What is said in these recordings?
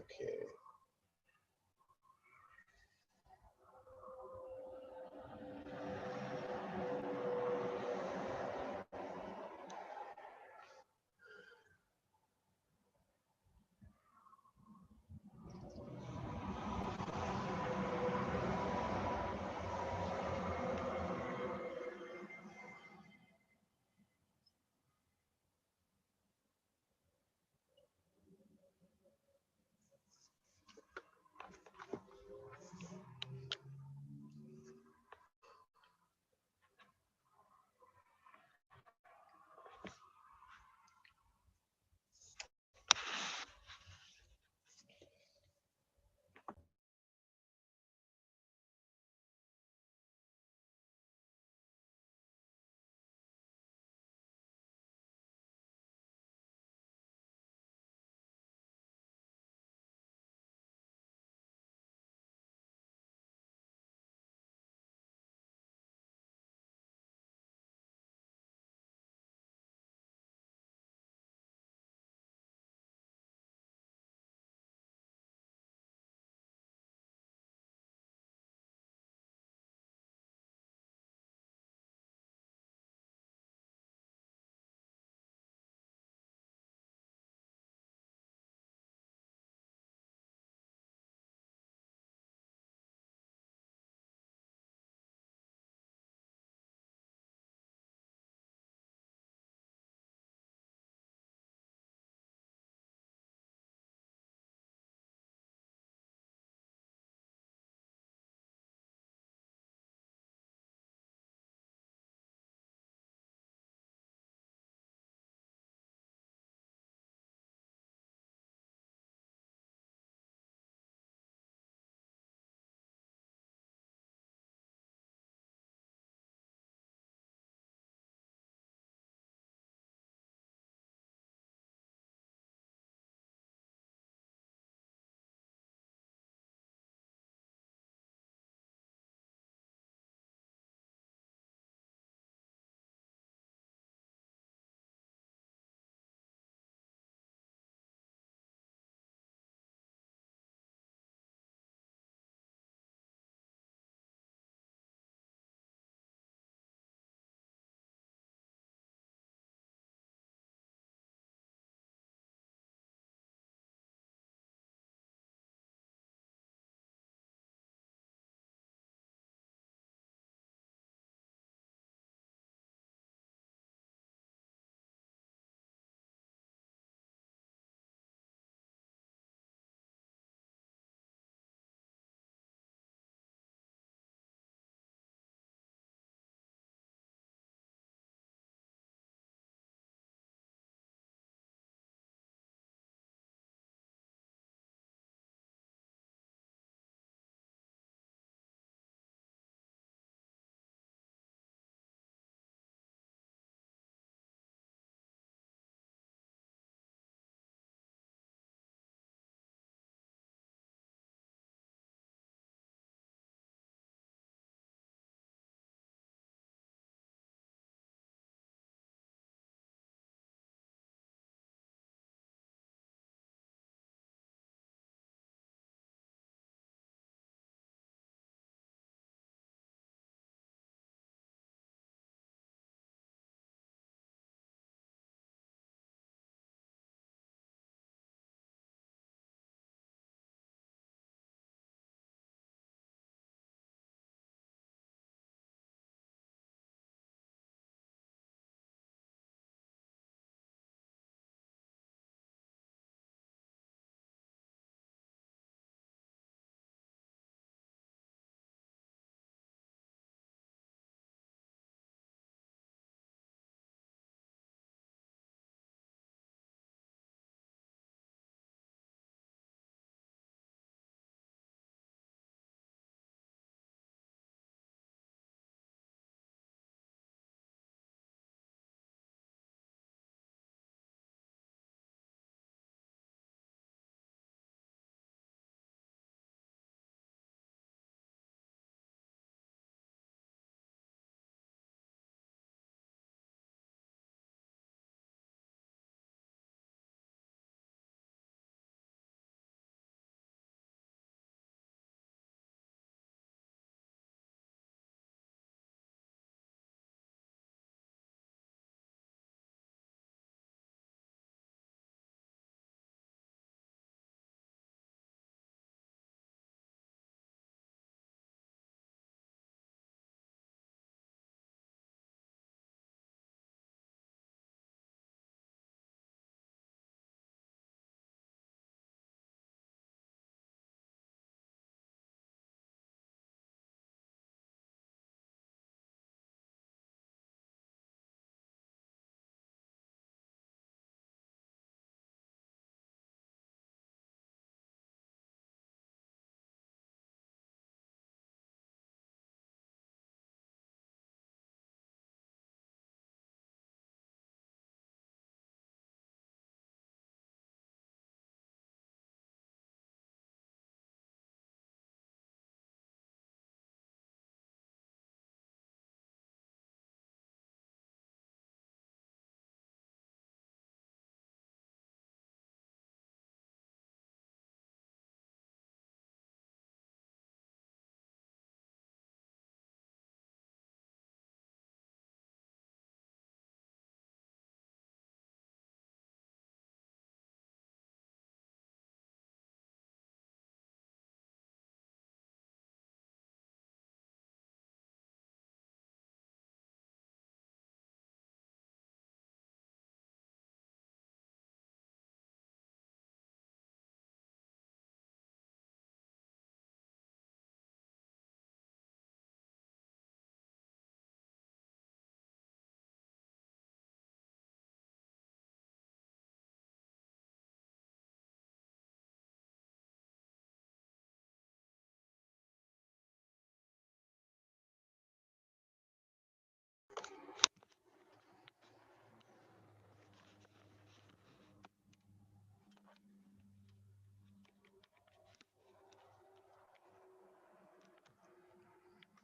Okay.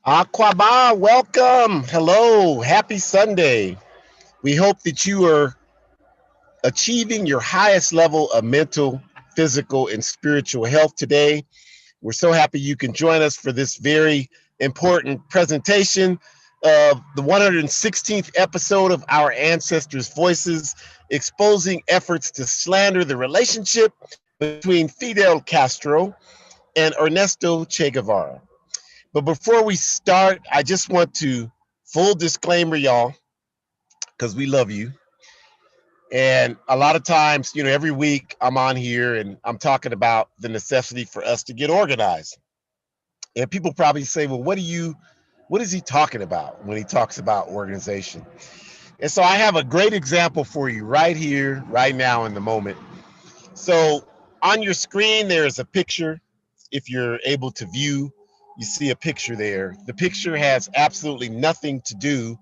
Aquaba, welcome. Hello. Happy Sunday. We hope that you are achieving your highest level of mental, physical, and spiritual health today. We're so happy you can join us for this very important presentation of the 116th episode of Our Ancestors' Voices, exposing efforts to slander the relationship between Fidel Castro and Ernesto Che Guevara. But before we start, I just want to full disclaimer, y'all, because we love you. And a lot of times, every week I'm on here and I'm talking about the necessity for us to get organized. And people probably say, well, what is he talking about when he talks about organization? And so I have a great example for you right here, right now in the moment. So on your screen, there is a picture. If you're able to view, you see a picture there. The picture has absolutely nothing to do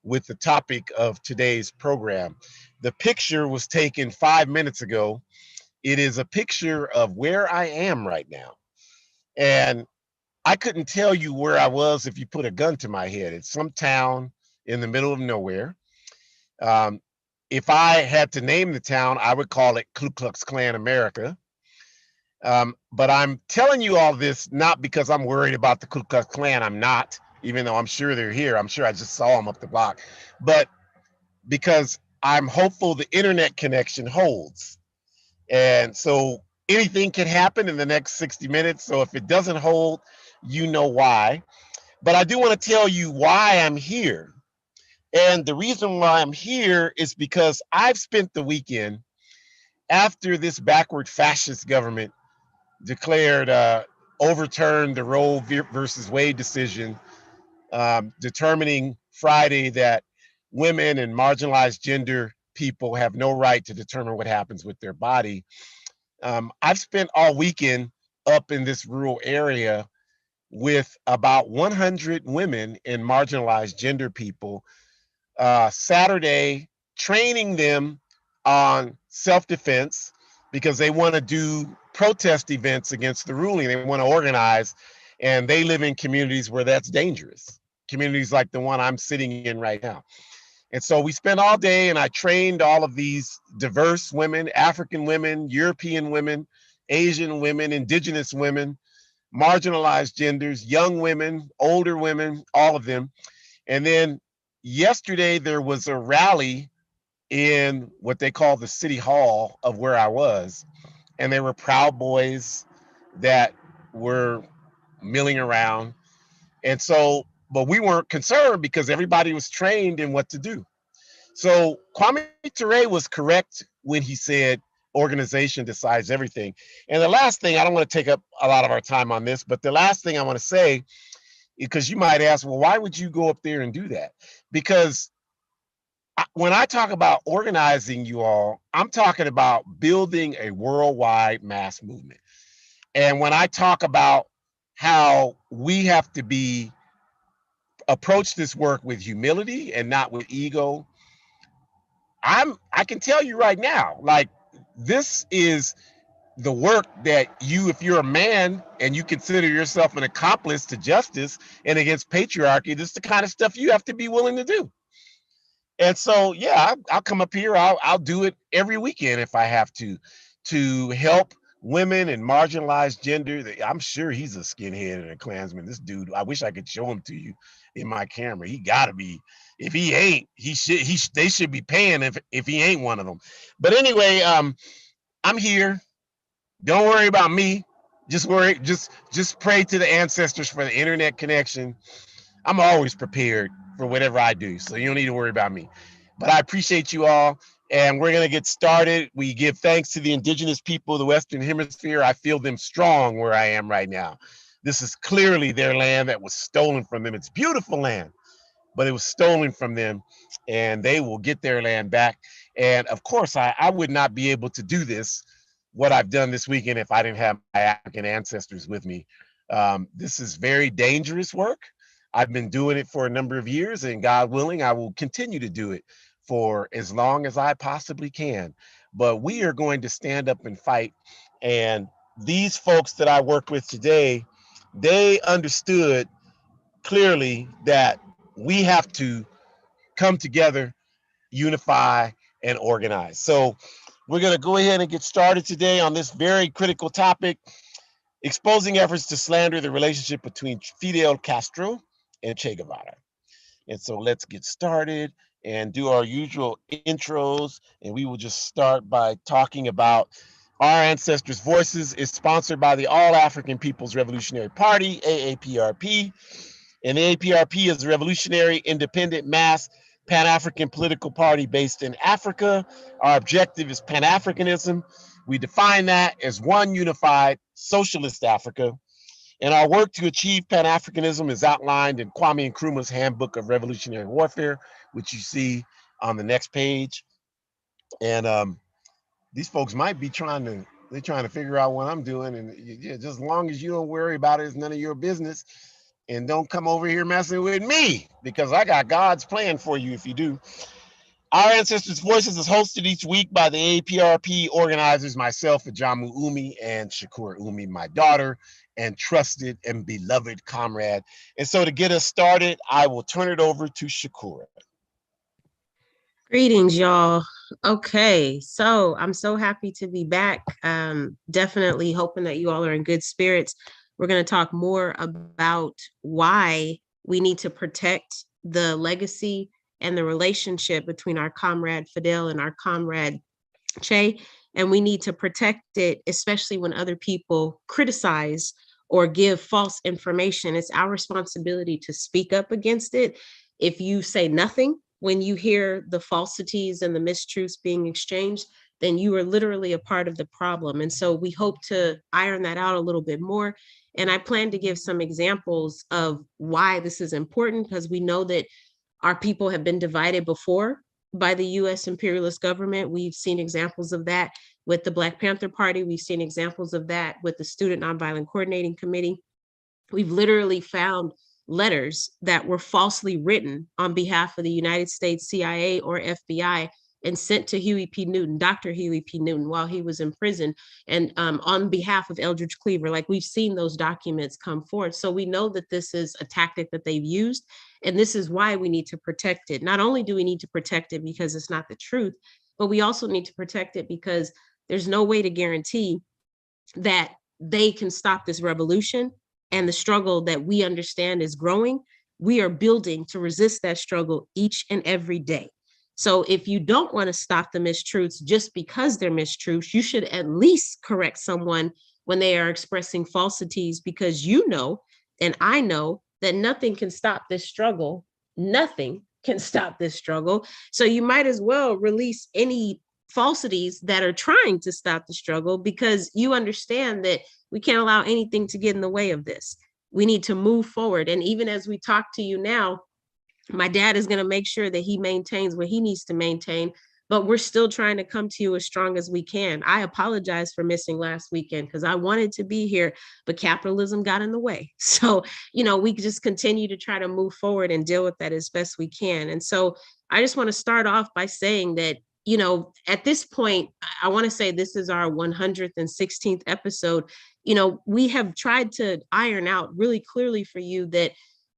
with the topic of today's program. The picture was taken 5 minutes ago. It is a picture of where I am right now. And I couldn't tell you where I was if you put a gun to my head. It's some town in the middle of nowhere. Um, if I had to name the town, I would call it Ku Klux Klan America. But I'm telling you all this not because I'm worried about the Ku Klux Klan. I'm not, even though I'm sure they're here. I'm sure I just saw them up the block. But because I'm hopeful the internet connection holds. And so anything can happen in the next 60 minutes. So if it doesn't hold, you know why. But I do want to tell you why I'm here. And the reason why I'm here is because I've spent the weekend after this backward fascist government declared overturned the Roe versus Wade decision, determining Friday that women and marginalized gender people have no right to determine what happens with their body. I've spent all weekend up in this rural area with about 100 women and marginalized gender people. Saturday, training them on self-defense because they want to do protest events against the ruling. They want to organize, and they live in communities where that's dangerous. Communities like the one I'm sitting in right now. And so we spent all day, and I trained all of these diverse women, African women, European women, Asian women, indigenous women, marginalized genders, young women, older women, all of them. And then yesterday there was a rally in what they call the city hall of where I was. And there were Proud Boys that were milling around. And so, but we weren't concerned because everybody was trained in what to do. So Kwame Ture was correct when he said organization decides everything. And the last thing, I don't want to take up a lot of our time on this, but the last thing I want to say, because you might ask, well, why would you go up there and do that? Because when I talk about organizing, you all, I'm talking about building a worldwide mass movement. And when I talk about how we have to be approach this work with humility and not with ego, I can tell you right now, like, this is the work that you, if you're a man and you consider yourself an accomplice to justice and against patriarchy, this is the kind of stuff you have to be willing to do. And so, yeah, I'll come up here. I'll do it every weekend if I have to help women and marginalized gender. I'm sure he's a skinhead and a Klansman. This dude, I wish I could show him to you in my camera. He gotta be. If he ain't, they should be paying if he ain't one of them. But anyway, I'm here. Don't worry about me. Just pray to the ancestors for the internet connection. I'm always prepared for whatever I do, so you don't need to worry about me. But I appreciate you all, and we're going to get started. We give thanks to the indigenous people of the Western Hemisphere. I feel them strong where I am right now. This is clearly their land that was stolen from them. It's beautiful land, but it was stolen from them, and they will get their land back. And of course, I would not be able to do this, what I've done this weekend, if I didn't have my African ancestors with me. This is very dangerous work. I've been doing it for a number of years, and God willing, I will continue to do it for as long as I possibly can. But we are going to stand up and fight. And these folks that I work with today, they understood clearly that we have to come together, unify, and organize. So we're going to go ahead and get started today on this very critical topic, exposing efforts to slander the relationship between Fidel Castro and Che Guevara. And so let's get started and do our usual intros. And we will just start by talking about Our Ancestors' Voices is sponsored by the All African People's Revolutionary Party, AAPRP. And the APRP is a revolutionary, independent, mass, Pan-African political party based in Africa. Our objective is Pan-Africanism. We define that as one unified socialist Africa. And our work to achieve Pan-Africanism is outlined in Kwame Nkrumah's Handbook of Revolutionary Warfare, which you see on the next page. And these folks might be trying to figure out what I'm doing. And yeah, just as long as you don't worry about it, it's none of your business. And don't come over here messing with me, because I got God's plan for you if you do. Our Ancestors' Voices is hosted each week by the APRP organizers, myself, Ajamu Umi, and Shakur Umi, my daughter, and trusted and beloved comrade. And so to get us started, I will turn it over to Shakur. Greetings, y'all. Okay, so I'm so happy to be back. Definitely hoping that you all are in good spirits. We're going to talk more about why we need to protect the legacy and the relationship between our comrade Fidel and our comrade Che, and we need to protect it, especially when other people criticize or give false information. It's our responsibility to speak up against it. If you say nothing when you hear the falsities and the mistruths being exchanged, then you are literally a part of the problem. And so we hope to iron that out a little bit more. And I plan to give some examples of why this is important, because we know that our people have been divided before by the US imperialist government. We've seen examples of that with the Black Panther Party. We've seen examples of that with the Student Nonviolent Coordinating Committee. We've literally found letters that were falsely written on behalf of the United States CIA or FBI and sent to Huey P. Newton, Dr. Huey P. Newton, while he was in prison, and on behalf of Eldridge Cleaver. Like, we've seen those documents come forth. So we know that this is a tactic that they've used, and this is why we need to protect it. Not only do we need to protect it because it's not the truth, but we also need to protect it because there's no way to guarantee that they can stop this revolution and the struggle that we understand is growing. We are building to resist that struggle each and every day. So if you don't want to stop the mistruths just because they're mistruths, you should at least correct someone when they are expressing falsities, because you know, and I know, that nothing can stop this struggle. Nothing can stop this struggle. So you might as well release any falsities that are trying to stop the struggle, because you understand that we can't allow anything to get in the way of this. We need to move forward. And even as we talk to you now, my dad is going to make sure that he maintains what he needs to maintain, but we're still trying to come to you as strong as we can. I apologize for missing last weekend because I wanted to be here, but capitalism got in the way. So, we just continue to try to move forward and deal with that as best we can. And so I just want to start off by saying that, at this point, I want to say this is our 116th episode. We have tried to iron out really clearly for you that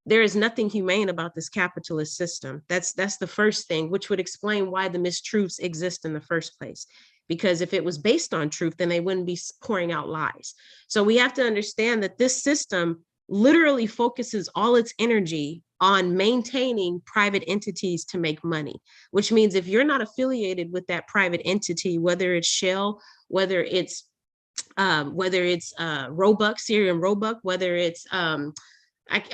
there is nothing humane about this capitalist system. That's the first thing, which would explain why the mistruths exist in the first place. Because if it was based on truth, then they wouldn't be pouring out lies. So we have to understand that this system literally focuses all its energy on maintaining private entities to make money, which means if you're not affiliated with that private entity, whether it's Shell, whether it's Roebuck, Syrian Roebuck, whether it's a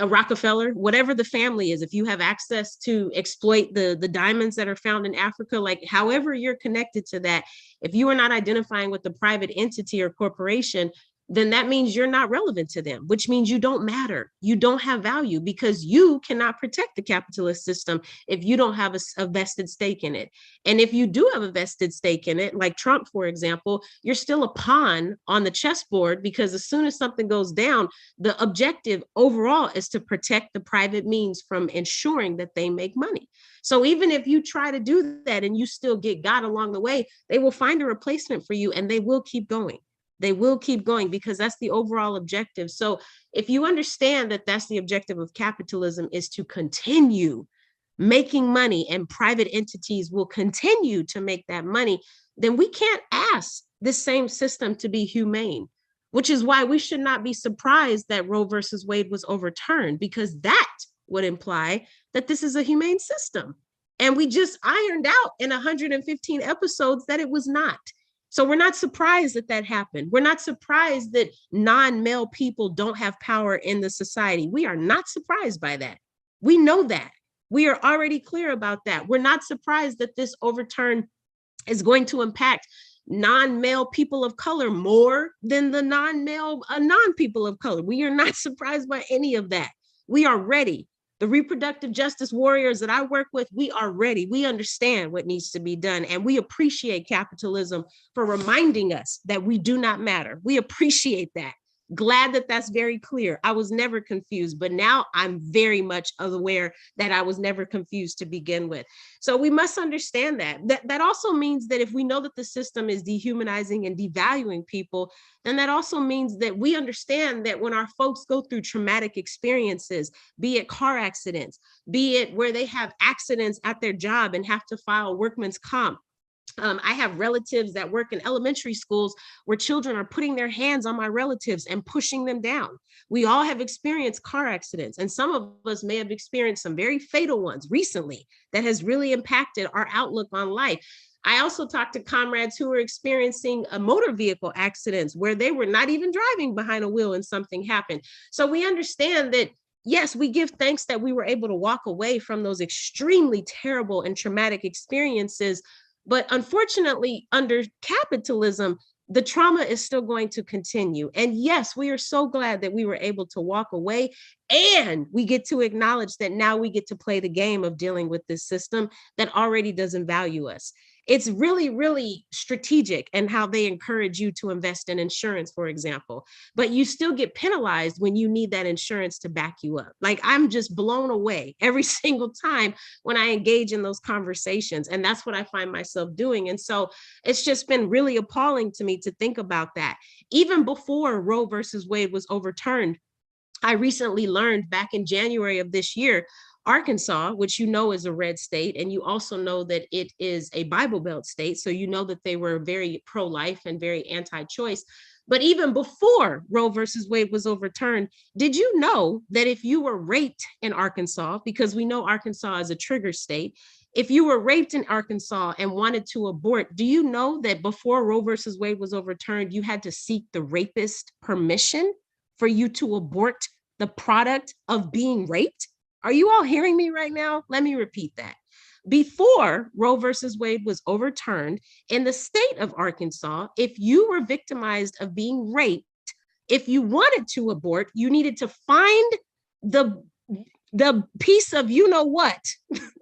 Rockefeller, whatever the family is, if you have access to exploit the diamonds that are found in Africa, like however you're connected to that, if you are not identifying with the private entity or corporation, then that means you're not relevant to them, which means you don't matter. You don't have value, because you cannot protect the capitalist system if you don't have a vested stake in it. And if you do have a vested stake in it, like Trump, for example, you're still a pawn on the chessboard, because as soon as something goes down, the objective overall is to protect the private means from ensuring that they make money. So even if you try to do that and you still get got along the way, they will find a replacement for you and they will keep going. They will keep going because that's the overall objective. So if you understand that that's the objective of capitalism, is to continue making money and private entities will continue to make that money, then we can't ask this same system to be humane, which is why we should not be surprised that Roe versus Wade was overturned, because that would imply that this is a humane system. And we just ironed out in 115 episodes that it was not. So we're not surprised that that happened. We're not surprised that non-male people don't have power in the society. We are not surprised by that. We know that. We are already clear about that. We're not surprised that this overturn is going to impact non-male people of color more than the non-male non-people of color. We are not surprised by any of that. We are ready. The reproductive justice warriors that I work with, we are ready. We understand what needs to be done. And we appreciate capitalism for reminding us that we do not matter. We appreciate that. Glad that that's very clear. I was never confused, but now I'm very much aware that I was never confused to begin with. So we must understand that. That also means that if we know that the system is dehumanizing and devaluing people, then that also means that we understand that when our folks go through traumatic experiences, be it car accidents, be it where they have accidents at their job and have to file workman's comp. I have relatives that work in elementary schools where children are putting their hands on my relatives and pushing them down. We all have experienced car accidents, and some of us may have experienced some very fatal ones recently that has really impacted our outlook on life. I also talked to comrades who were experiencing a motor vehicle accidents where they were not even driving behind a wheel and something happened. So we understand that, yes, we give thanks that we were able to walk away from those extremely terrible and traumatic experiences. But unfortunately, under capitalism, the trauma is still going to continue. And yes, we are so glad that we were able to walk away, and we get to acknowledge that now we get to play the game of dealing with this system that already doesn't value us. It's really, really strategic in how they encourage you to invest in insurance, for example, but you still get penalized when you need that insurance to back you up. Like, I'm just blown away every single time when I engage in those conversations. And that's what I find myself doing. And so it's just been really appalling to me to think about that. Even before Roe versus Wade was overturned, I recently learned back in January of this year, Arkansas, which you know is a red state, and you also know that it is a Bible Belt state, so you know that they were very pro-life and very anti-choice. But even before Roe versus Wade was overturned, did you know that if you were raped in Arkansas, because we know Arkansas is a trigger state, if you were raped in Arkansas and wanted to abort, do you know that before Roe versus Wade was overturned, you had to seek the rapist permission for you to abort the product of being raped? Are you all hearing me right now? Let me repeat that. Before Roe versus Wade was overturned, in the state of Arkansas, if you were victimized of being raped, if you wanted to abort, you needed to find the piece of you know what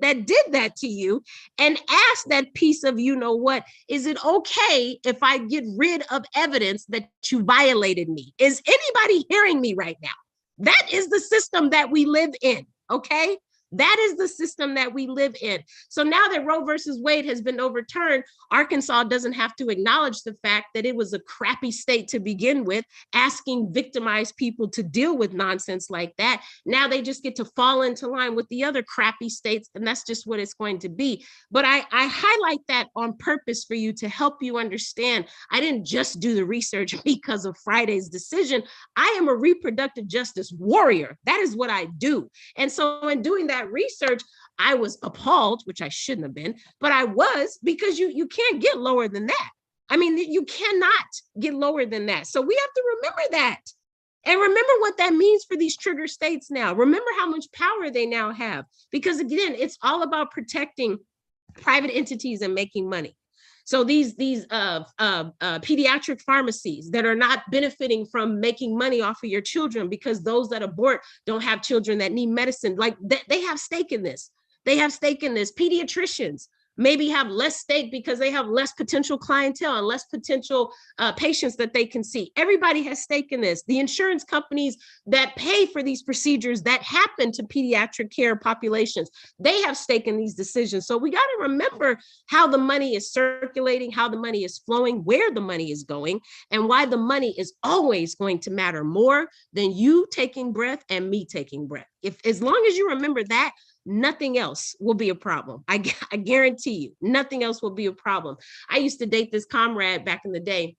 that did that to you and ask that piece of you know what, is it okay if I get rid of evidence that you violated me? Is anybody hearing me right now? That is the system that we live in. Okay, that is the system that we live in. So now that Roe versus Wade has been overturned, Arkansas doesn't have to acknowledge the fact that it was a crappy state to begin with, asking victimized people to deal with nonsense like that. Now they just get to fall into line with the other crappy states, and that's just what it's going to be. But I highlight that on purpose for you to help you understand. I didn't just do the research because of Friday's decision. I am a reproductive justice warrior. That is what I do. And so in doing that research, I was appalled, which I shouldn't have been, but I was, because you can't get lower than that. I mean, you cannot get lower than that. So we have to remember that. And remember what that means for these trigger states now. Remember how much power they now have. Because again, it's all about protecting private entities and making money. So these pediatric pharmacies that are not benefiting from making money off of your children, because those that abort don't have children that need medicine, like they have stake in this. They have stake in this. Pediatricians maybe have less stake because they have less potential clientele and less potential patients that they can see. Everybody has stake in this. The insurance companies that pay for these procedures that happen to pediatric care populations, they have stake in these decisions. So we got to remember how the money is circulating, how the money is flowing, where the money is going, and why the money is always going to matter more than you taking breath and me taking breath. If as long as you remember that, nothing else will be a problem. I guarantee you, nothing else will be a problem. I used to date this comrade back in the day,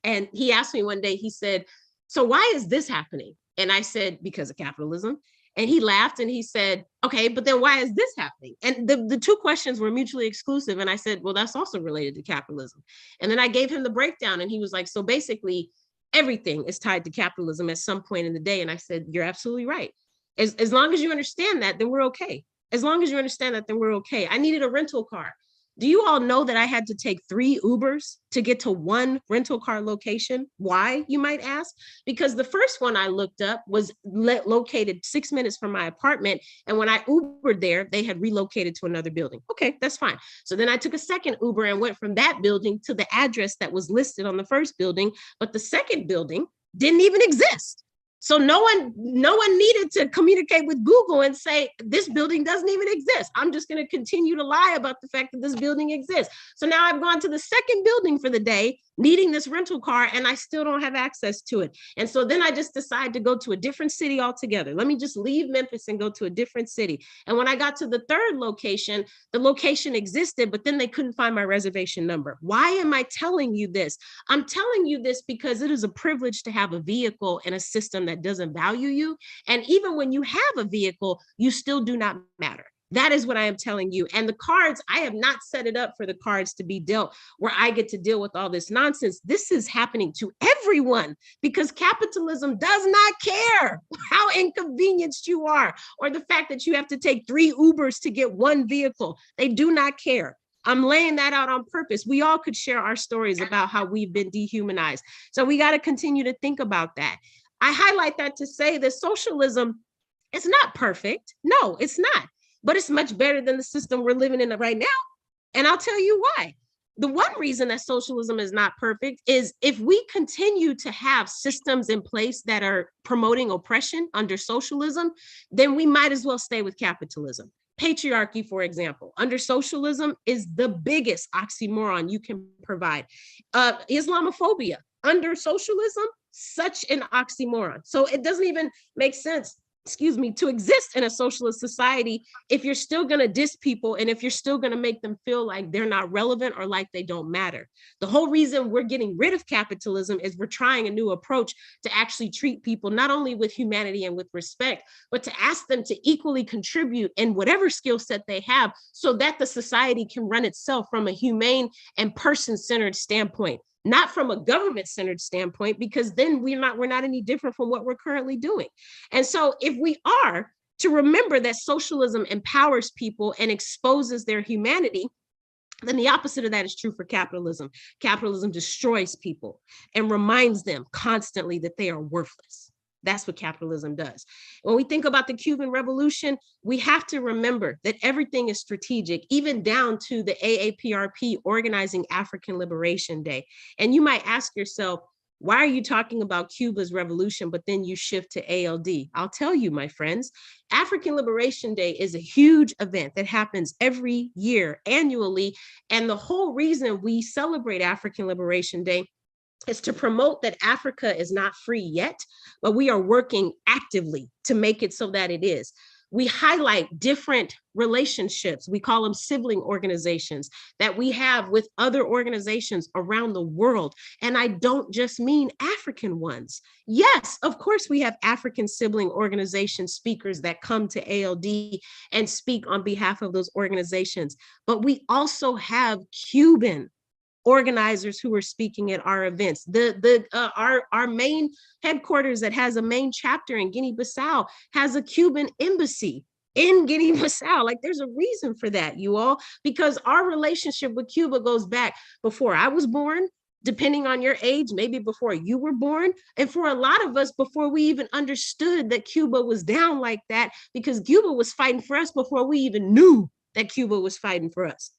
and he asked me one day, he said, so why is this happening? And I said, because of capitalism. And he laughed and he said, okay, but then why is this happening? And the two questions were mutually exclusive. And I said, well, that's also related to capitalism. And then I gave him the breakdown, and he was like, so basically everything is tied to capitalism at some point in the day. And I said, you're absolutely right. As long as you understand that, then we're okay. As long as you understand that, then we're okay. I needed a rental car. Do you all know that I had to take 3 Ubers to get to one rental car location? Why, you might ask? Because the first one I looked up was located 6 minutes from my apartment. And when I Ubered there, they had relocated to another building. Okay, that's fine. So then I took a second Uber and went from that building to the address that was listed on the first building. But the second building didn't even exist. So no one needed to communicate with Google and say, this building doesn't even exist. I'm just going to continue to lie about the fact that this building exists. So now I've gone to the second building for the day, needing this rental car, and I still don't have access to it. And so then I just decided to go to a different city altogether. Let me just leave Memphis and go to a different city. And when I got to the third location, the location existed, but then they couldn't find my reservation number. Why am I telling you this? I'm telling you this because it is a privilege to have a vehicle in a system that doesn't value you. And even when you have a vehicle, you still do not matter. That is what I am telling you. And the cards, I have not set it up for the cards to be dealt where I get to deal with all this nonsense. This is happening to everyone because capitalism does not care how inconvenienced you are or the fact that you have to take 3 Ubers to get one vehicle. They do not care. I'm laying that out on purpose. We all could share our stories about how we've been dehumanized. So we got to continue to think about that. I highlight that to say that socialism is not perfect. No, it's not. But it's much better than the system we're living in right now. And I'll tell you why. The one reason that socialism is not perfect is if we continue to have systems in place that are promoting oppression under socialism, then we might as well stay with capitalism. Patriarchy, for example, under socialism is the biggest oxymoron you can provide. Islamophobia under socialism, such an oxymoron. So it doesn't even make sense, to exist in a socialist society if you're still going to diss people and if you're still going to make them feel like they're not relevant or like they don't matter. The whole reason we're getting rid of capitalism is we're trying a new approach to actually treat people not only with humanity and with respect, but to ask them to equally contribute in whatever skill set they have so that the society can run itself from a humane and person-centered standpoint. Not from a government-centered standpoint, because then we're not any different from what we're currently doing. And so if we are to remember that socialism empowers people and exposes their humanity, then the opposite of that is true for capitalism. Capitalism destroys people and reminds them constantly that they are worthless. That's what capitalism does. When we think about the Cuban Revolution, we have to remember that everything is strategic, even down to the AAPRP organizing African Liberation Day. And you might ask yourself, why are you talking about Cuba's revolution, but then you shift to ALD? I'll tell you, my friends, African Liberation Day is a huge event that happens every year, annually. And the whole reason we celebrate African Liberation Day is to promote that Africa is not free yet, but we are working actively to make it so that it is. We highlight different relationships, we call them sibling organizations, that we have with other organizations around the world. And I don't just mean African ones. Yes, of course, we have African sibling organization speakers that come to ALD and speak on behalf of those organizations, but we also have Cuban organizers who are speaking at our events. Our main headquarters that has a main chapter in Guinea-Bissau has a Cuban embassy in Guinea-Bissau. Like, there's a reason for that, you all, because our relationship with Cuba goes back before I was born, depending on your age, maybe before you were born. And for a lot of us, before we even understood that Cuba was down like that, because Cuba was fighting for us before we even knew that Cuba was fighting for us.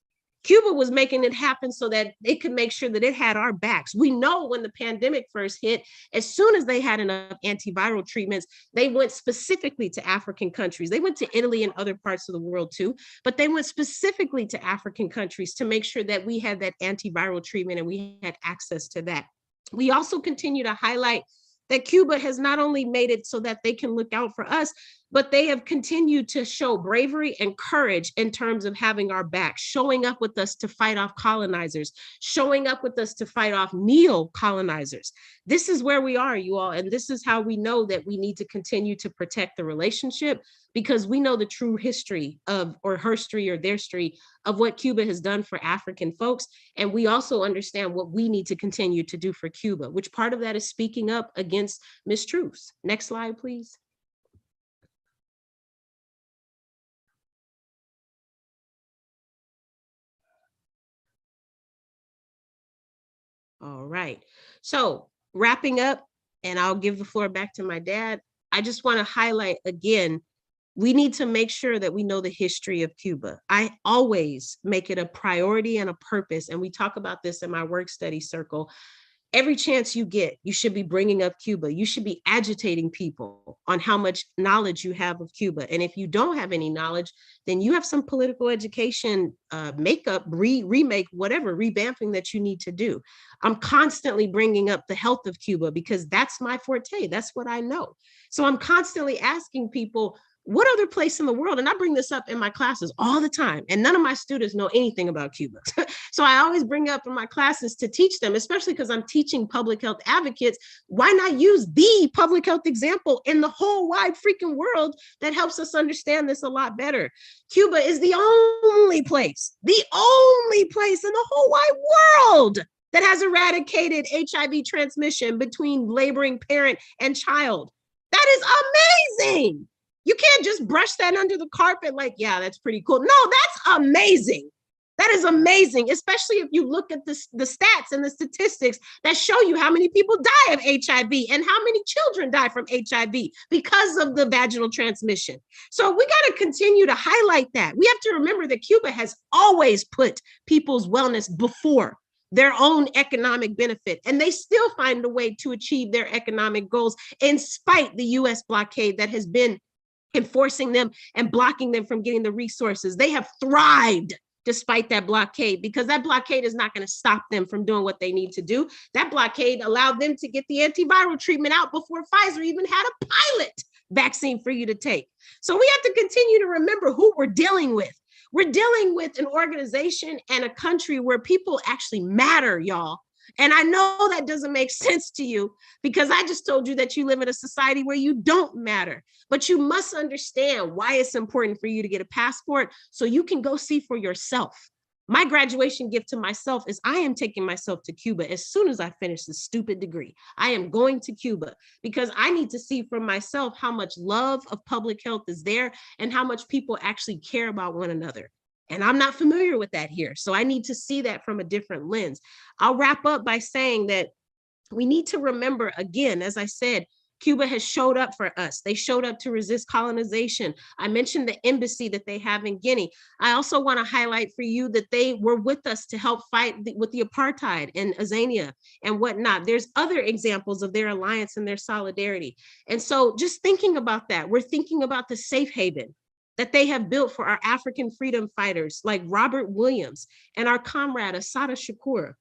Cuba was making it happen so that it could make sure that it had our backs. We know when the pandemic first hit, as soon as they had enough antiviral treatments, they went specifically to African countries. They went to Italy and other parts of the world too, but they went specifically to African countries to make sure that we had that antiviral treatment and we had access to that. We also continue to highlight that Cuba has not only made it so that they can look out for us, but they have continued to show bravery and courage in terms of having our back, showing up with us to fight off colonizers, showing up with us to fight off neo-colonizers. This is where we are, you all, and this is how we know that we need to continue to protect the relationship, because we know the true history of, or her history or their history of what Cuba has done for African folks. And we also understand what we need to continue to do for Cuba, which part of that is speaking up against mistruths. Next slide, please. All right. So wrapping up, and I'll give the floor back to my dad. I just want to highlight again, we need to make sure that we know the history of Cuba. I always make it a priority and a purpose, and we talk about this in my work study circle. Every chance you get, you should be bringing up Cuba. You should be agitating people on how much knowledge you have of Cuba. And if you don't have any knowledge, then you have some political education makeup, remake, whatever, revamping that you need to do. I'm constantly bringing up the health of Cuba because that's my forte. That's what I know. So I'm constantly asking people, what other place in the world? And I bring this up in my classes all the time, and none of my students know anything about Cuba. So I always bring up in my classes to teach them, especially because I'm teaching public health advocates. Why not use the public health example in the whole wide freaking world that helps us understand this a lot better? Cuba is the only place in the whole wide world that has eradicated HIV transmission between laboring parent and child. That is amazing. You can't just brush that under the carpet like, yeah, that's pretty cool. No, that's amazing. That is amazing, especially if you look at the stats and the statistics that show you how many people die of HIV and how many children die from HIV because of the vaginal transmission. So we got to continue to highlight that. We have to remember that Cuba has always put people's wellness before their own economic benefit, and they still find a way to achieve their economic goals in spite the US blockade that has been enforcing them and blocking them from getting the resources. They have thrived despite that blockade, because that blockade is not going to stop them from doing what they need to do. That blockade allowed them to get the antiviral treatment out before Pfizer even had a pilot vaccine for you to take. So we have to continue to remember who we're dealing with. We're dealing with an organization and a country where people actually matter, y'all. And I know that doesn't make sense to you because I just told you that you live in a society where you don't matter. But you must understand why it's important for you to get a passport so you can go see for yourself. My graduation gift to myself is I am taking myself to Cuba as soon as I finish this stupid degree. I am going to Cuba because I need to see for myself how much love of public health is there and how much people actually care about one another. And I'm not familiar with that here. So I need to see that from a different lens. I'll wrap up by saying that we need to remember, again, as I said, Cuba has showed up for us. They showed up to resist colonization. I mentioned the embassy that they have in Guinea. I also want to highlight for you that they were with us to help fight with the apartheid in Azania and whatnot. There's other examples of their alliance and their solidarity. And so just thinking about that, we're thinking about the safe haven that they have built for our African freedom fighters like Robert Williams and our comrade Assata Shakur.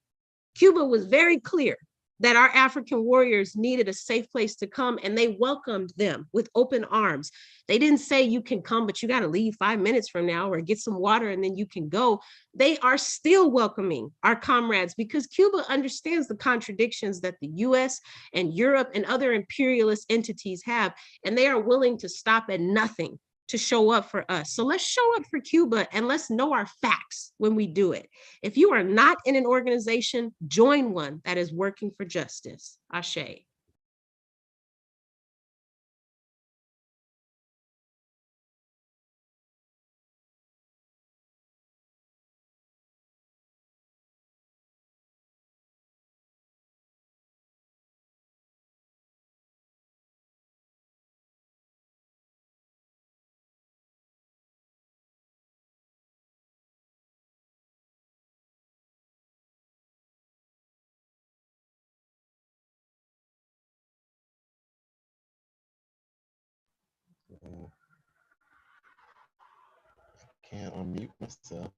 Cuba was very clear that our African warriors needed a safe place to come, and they welcomed them with open arms. They didn't say you can come, but you got to leave 5 minutes from now or get some water and then you can go. They are still welcoming our comrades because Cuba understands the contradictions that the US and Europe and other imperialist entities have, and they are willing to stop at nothing to show up for us. So let's show up for Cuba and let's know our facts when we do it. If you are not in an organization, join one that is working for justice. Ashe. Can't unmute myself.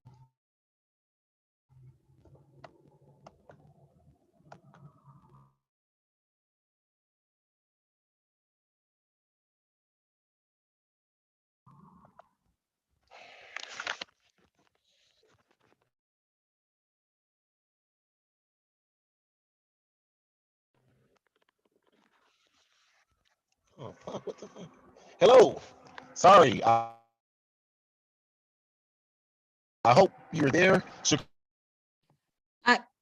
Oh, fuck, what the fuck? Hello. Sorry. I hope you're there.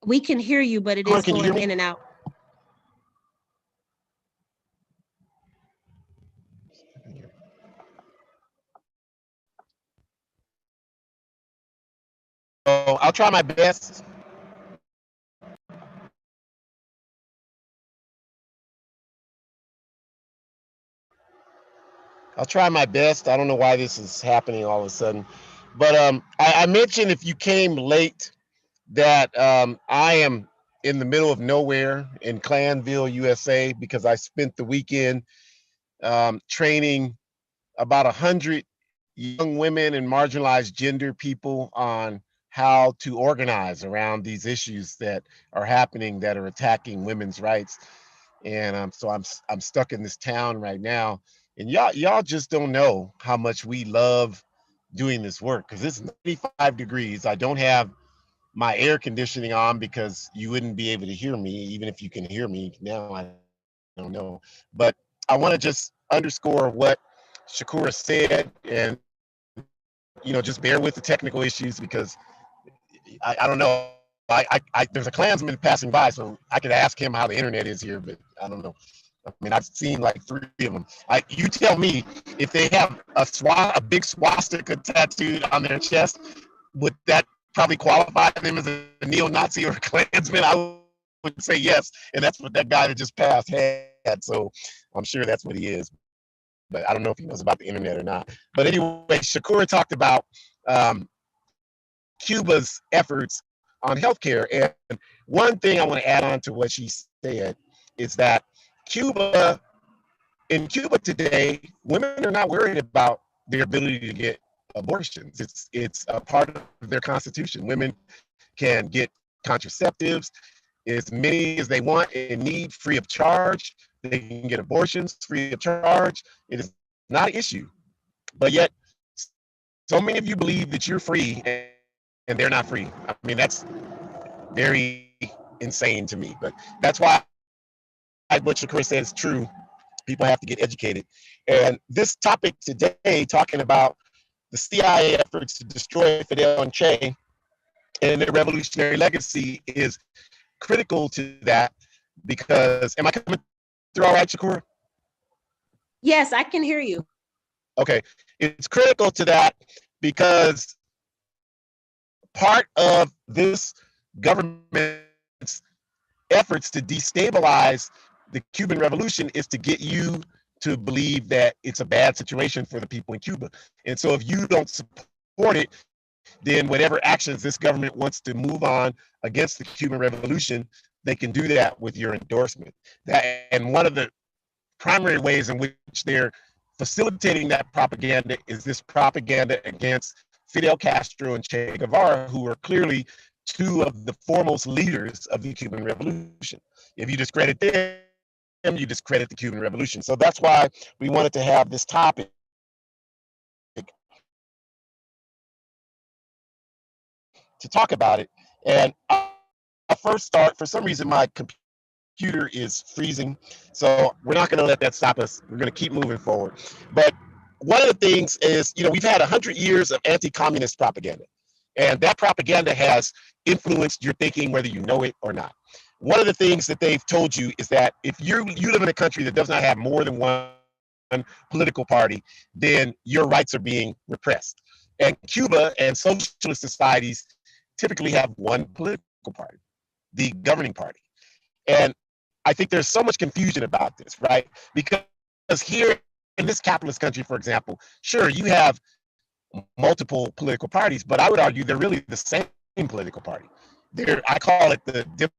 We can hear you, but it Shakur, is can you hear going me? in and out. So I'll try my best. I'll try my best. I don't know why this is happening all of a sudden. But I mentioned if you came late that I am in the middle of nowhere in Clanville, USA, because I spent the weekend training about 100 young women and marginalized gender people on how to organize around these issues that are happening that are attacking women's rights. And so I'm stuck in this town right now, and y'all just don't know how much we love doing this work because it's 95 degrees. I don't have my air conditioning on because you wouldn't be able to hear me, even if you can hear me now. I don't know, but I want to just underscore what Shakura said, and just bear with the technical issues because I don't know. There's a Klansman passing by, so I could ask him how the internet is here, but I don't know. I mean, I've seen like 3 of them. You tell me if they have a big swastika tattooed on their chest, would that probably qualify them as a neo-Nazi or a Klansman? I would say yes, and that's what that guy that just passed had. So I'm sure that's what he is. But I don't know if he knows about the internet or not. But anyway, Shakura talked about Cuba's efforts on healthcare. And one thing I want to add on to what she said is that in Cuba today, women are not worried about their ability to get abortions. It's a part of their constitution. Women can get contraceptives as many as they want and need free of charge. They can get abortions free of charge. It is not an issue. But yet, so many of you believe that you're free and they're not free. I mean, that's very insane to me. But that's why what Shakur said is true. People have to get educated. And this topic today, talking about the CIA efforts to destroy Fidel and Che and their revolutionary legacy, is critical to that because, am I coming through all right, Shakur? Yes, I can hear you. Okay, it's critical to that because part of this government's efforts to destabilize the Cuban Revolution is to get you to believe that it's a bad situation for the people in Cuba. And so if you don't support it, then whatever actions this government wants to move on against the Cuban Revolution, they can do that with your endorsement. And one of the primary ways in which they're facilitating that propaganda is this propaganda against Fidel Castro and Che Guevara, who are clearly 2 of the foremost leaders of the Cuban Revolution. If you discredit them, you discredit the Cuban Revolution. So that's why we wanted to have this topic to talk about it. And I'll first start, for some reason, my computer is freezing. So we're not going to let that stop us. We're going to keep moving forward. But one of the things is, we've had 100 years of anti-communist propaganda. And that propaganda has influenced your thinking, whether you know it or not. One of the things that they've told you is that if you live in a country that does not have more than one political party, then your rights are being repressed. And Cuba and socialist societies typically have one political party, the governing party. And I think there's so much confusion about this, right? Because here in this capitalist country, for example, sure, you have multiple political parties, but I would argue they're really the same political party. I call it the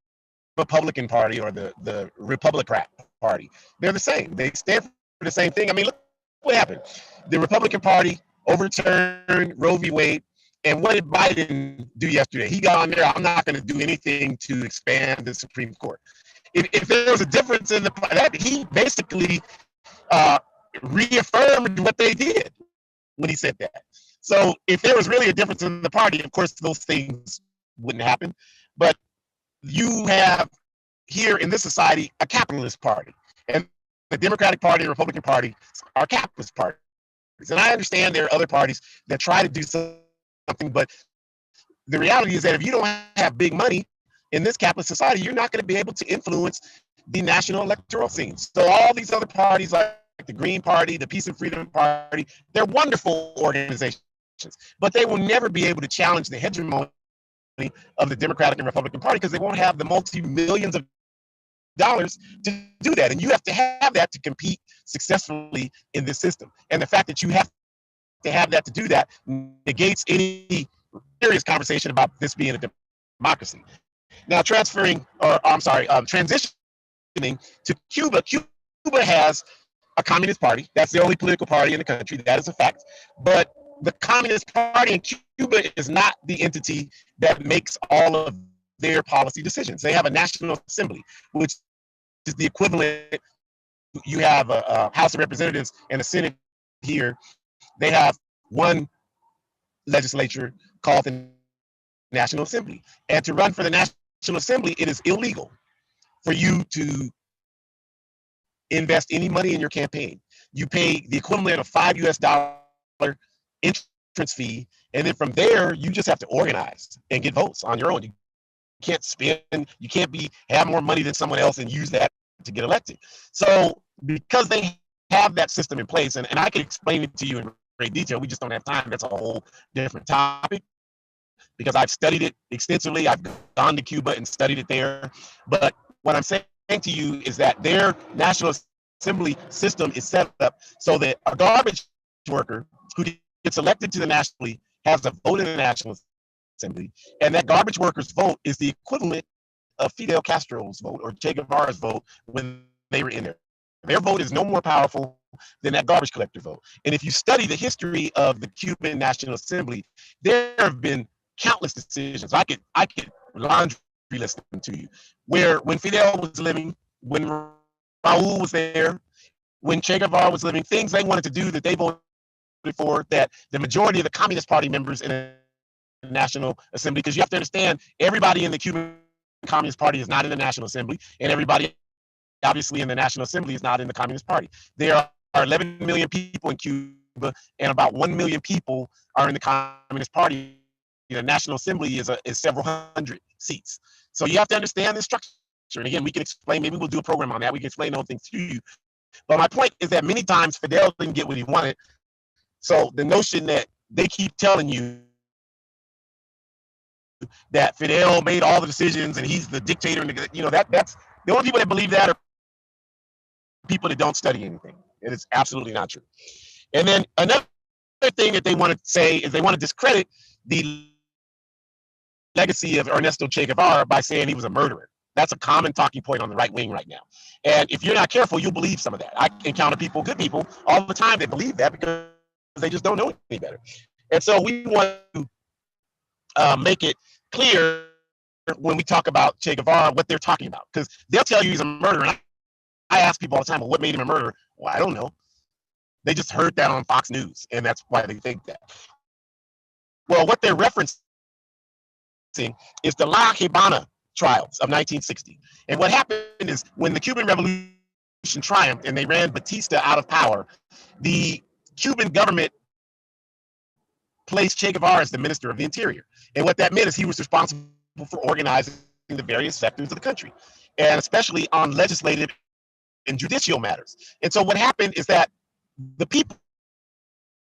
Republican Party or the Republican Party. They're the same. They stand for the same thing. I mean, look what happened. The Republican Party overturned Roe v. Wade. And what did Biden do yesterday? He got on there, I'm not going to do anything to expand the Supreme Court. If there was a difference in that, he basically reaffirmed what they did when he said that. So if there was really a difference in the party, of course, those things wouldn't happen. But you have here in this society a capitalist party, and the Democratic Party and Republican Party are capitalist parties. And I understand there are other parties that try to do something, but the reality is that if you don't have big money in this capitalist society, you're not going to be able to influence the national electoral scene. So all these other parties, like the Green Party, the Peace and Freedom Party, they're wonderful organizations, but they will never be able to challenge the hegemony of the Democratic and Republican Party because they won't have the multi-millions of dollars to do that. And you have to have that to compete successfully in this system. And the fact that you have to have that to do that negates any serious conversation about this being a democracy. Now, transitioning to Cuba. Cuba has a communist party. That's the only political party in the country. That is a fact. But the Communist Party in Cuba is not the entity that makes all of their policy decisions. They have a National Assembly, which is the equivalent. You have a House of Representatives and a Senate here. They have one legislature called the National Assembly. And to run for the National Assembly, it is illegal for you to invest any money in your campaign. You pay the equivalent of $5 US entrance fee, and then from there you just have to organize and get votes on your own. You can't spend, you can't have more money than someone else and use that to get elected. So because they have that system in place, and I can explain it to you in great detail, we just don't have time. That's a whole different topic because I've studied it extensively. I've gone to Cuba and studied it there. But what I'm saying to you is that their National Assembly system is set up so that a garbage worker who gets elected to the National Assembly has a vote in the National Assembly, and that garbage worker's vote is the equivalent of Fidel Castro's vote or Che Guevara's vote when they were in there. Their vote is no more powerful than that garbage collector vote. And if you study the history of the Cuban National Assembly, there have been countless decisions. I could laundry list them to you, where when Fidel was living, when Raul was there, when Che Guevara was living, things they wanted to do that they voted for that the majority of the Communist Party members in the National Assembly, because you have to understand, everybody in the Cuban Communist Party is not in the National Assembly, and everybody obviously in the National Assembly is not in the Communist Party. There are 11 million people in Cuba, and about 1 million people are in the Communist Party. The National Assembly is several hundred seats. So you have to understand the structure. And again, we can explain, maybe we'll do a program on that. We can explain those things to you. But my point is that many times Fidel didn't get what he wanted. So the notion that they keep telling you that Fidel made all the decisions and he's the dictator, and that's the only people that believe that are people that don't study anything. It is absolutely not true. And then another thing that they want to say is they want to discredit the legacy of Ernesto Che Guevara by saying he was a murderer. That's a common talking point on the right wing right now. And if you're not careful, you'll believe some of that. I encounter people, good people, all the time that believe that because they just don't know any better. And so we want to make it clear when we talk about Che Guevara what they're talking about, because they'll tell you he's a murderer. And I ask people all the time, well, what made him a murderer? Well, I don't know. They just heard that on Fox News, and that's why they think that. Well, what they're referencing is the La Kibana Trials of 1960. And what happened is when the Cuban Revolution triumphed and they ran Batista out of power, the Cuban government placed Che Guevara as the Minister of the Interior. And what that meant is he was responsible for organizing the various sectors of the country, and especially on legislative and judicial matters. And so what happened is that the people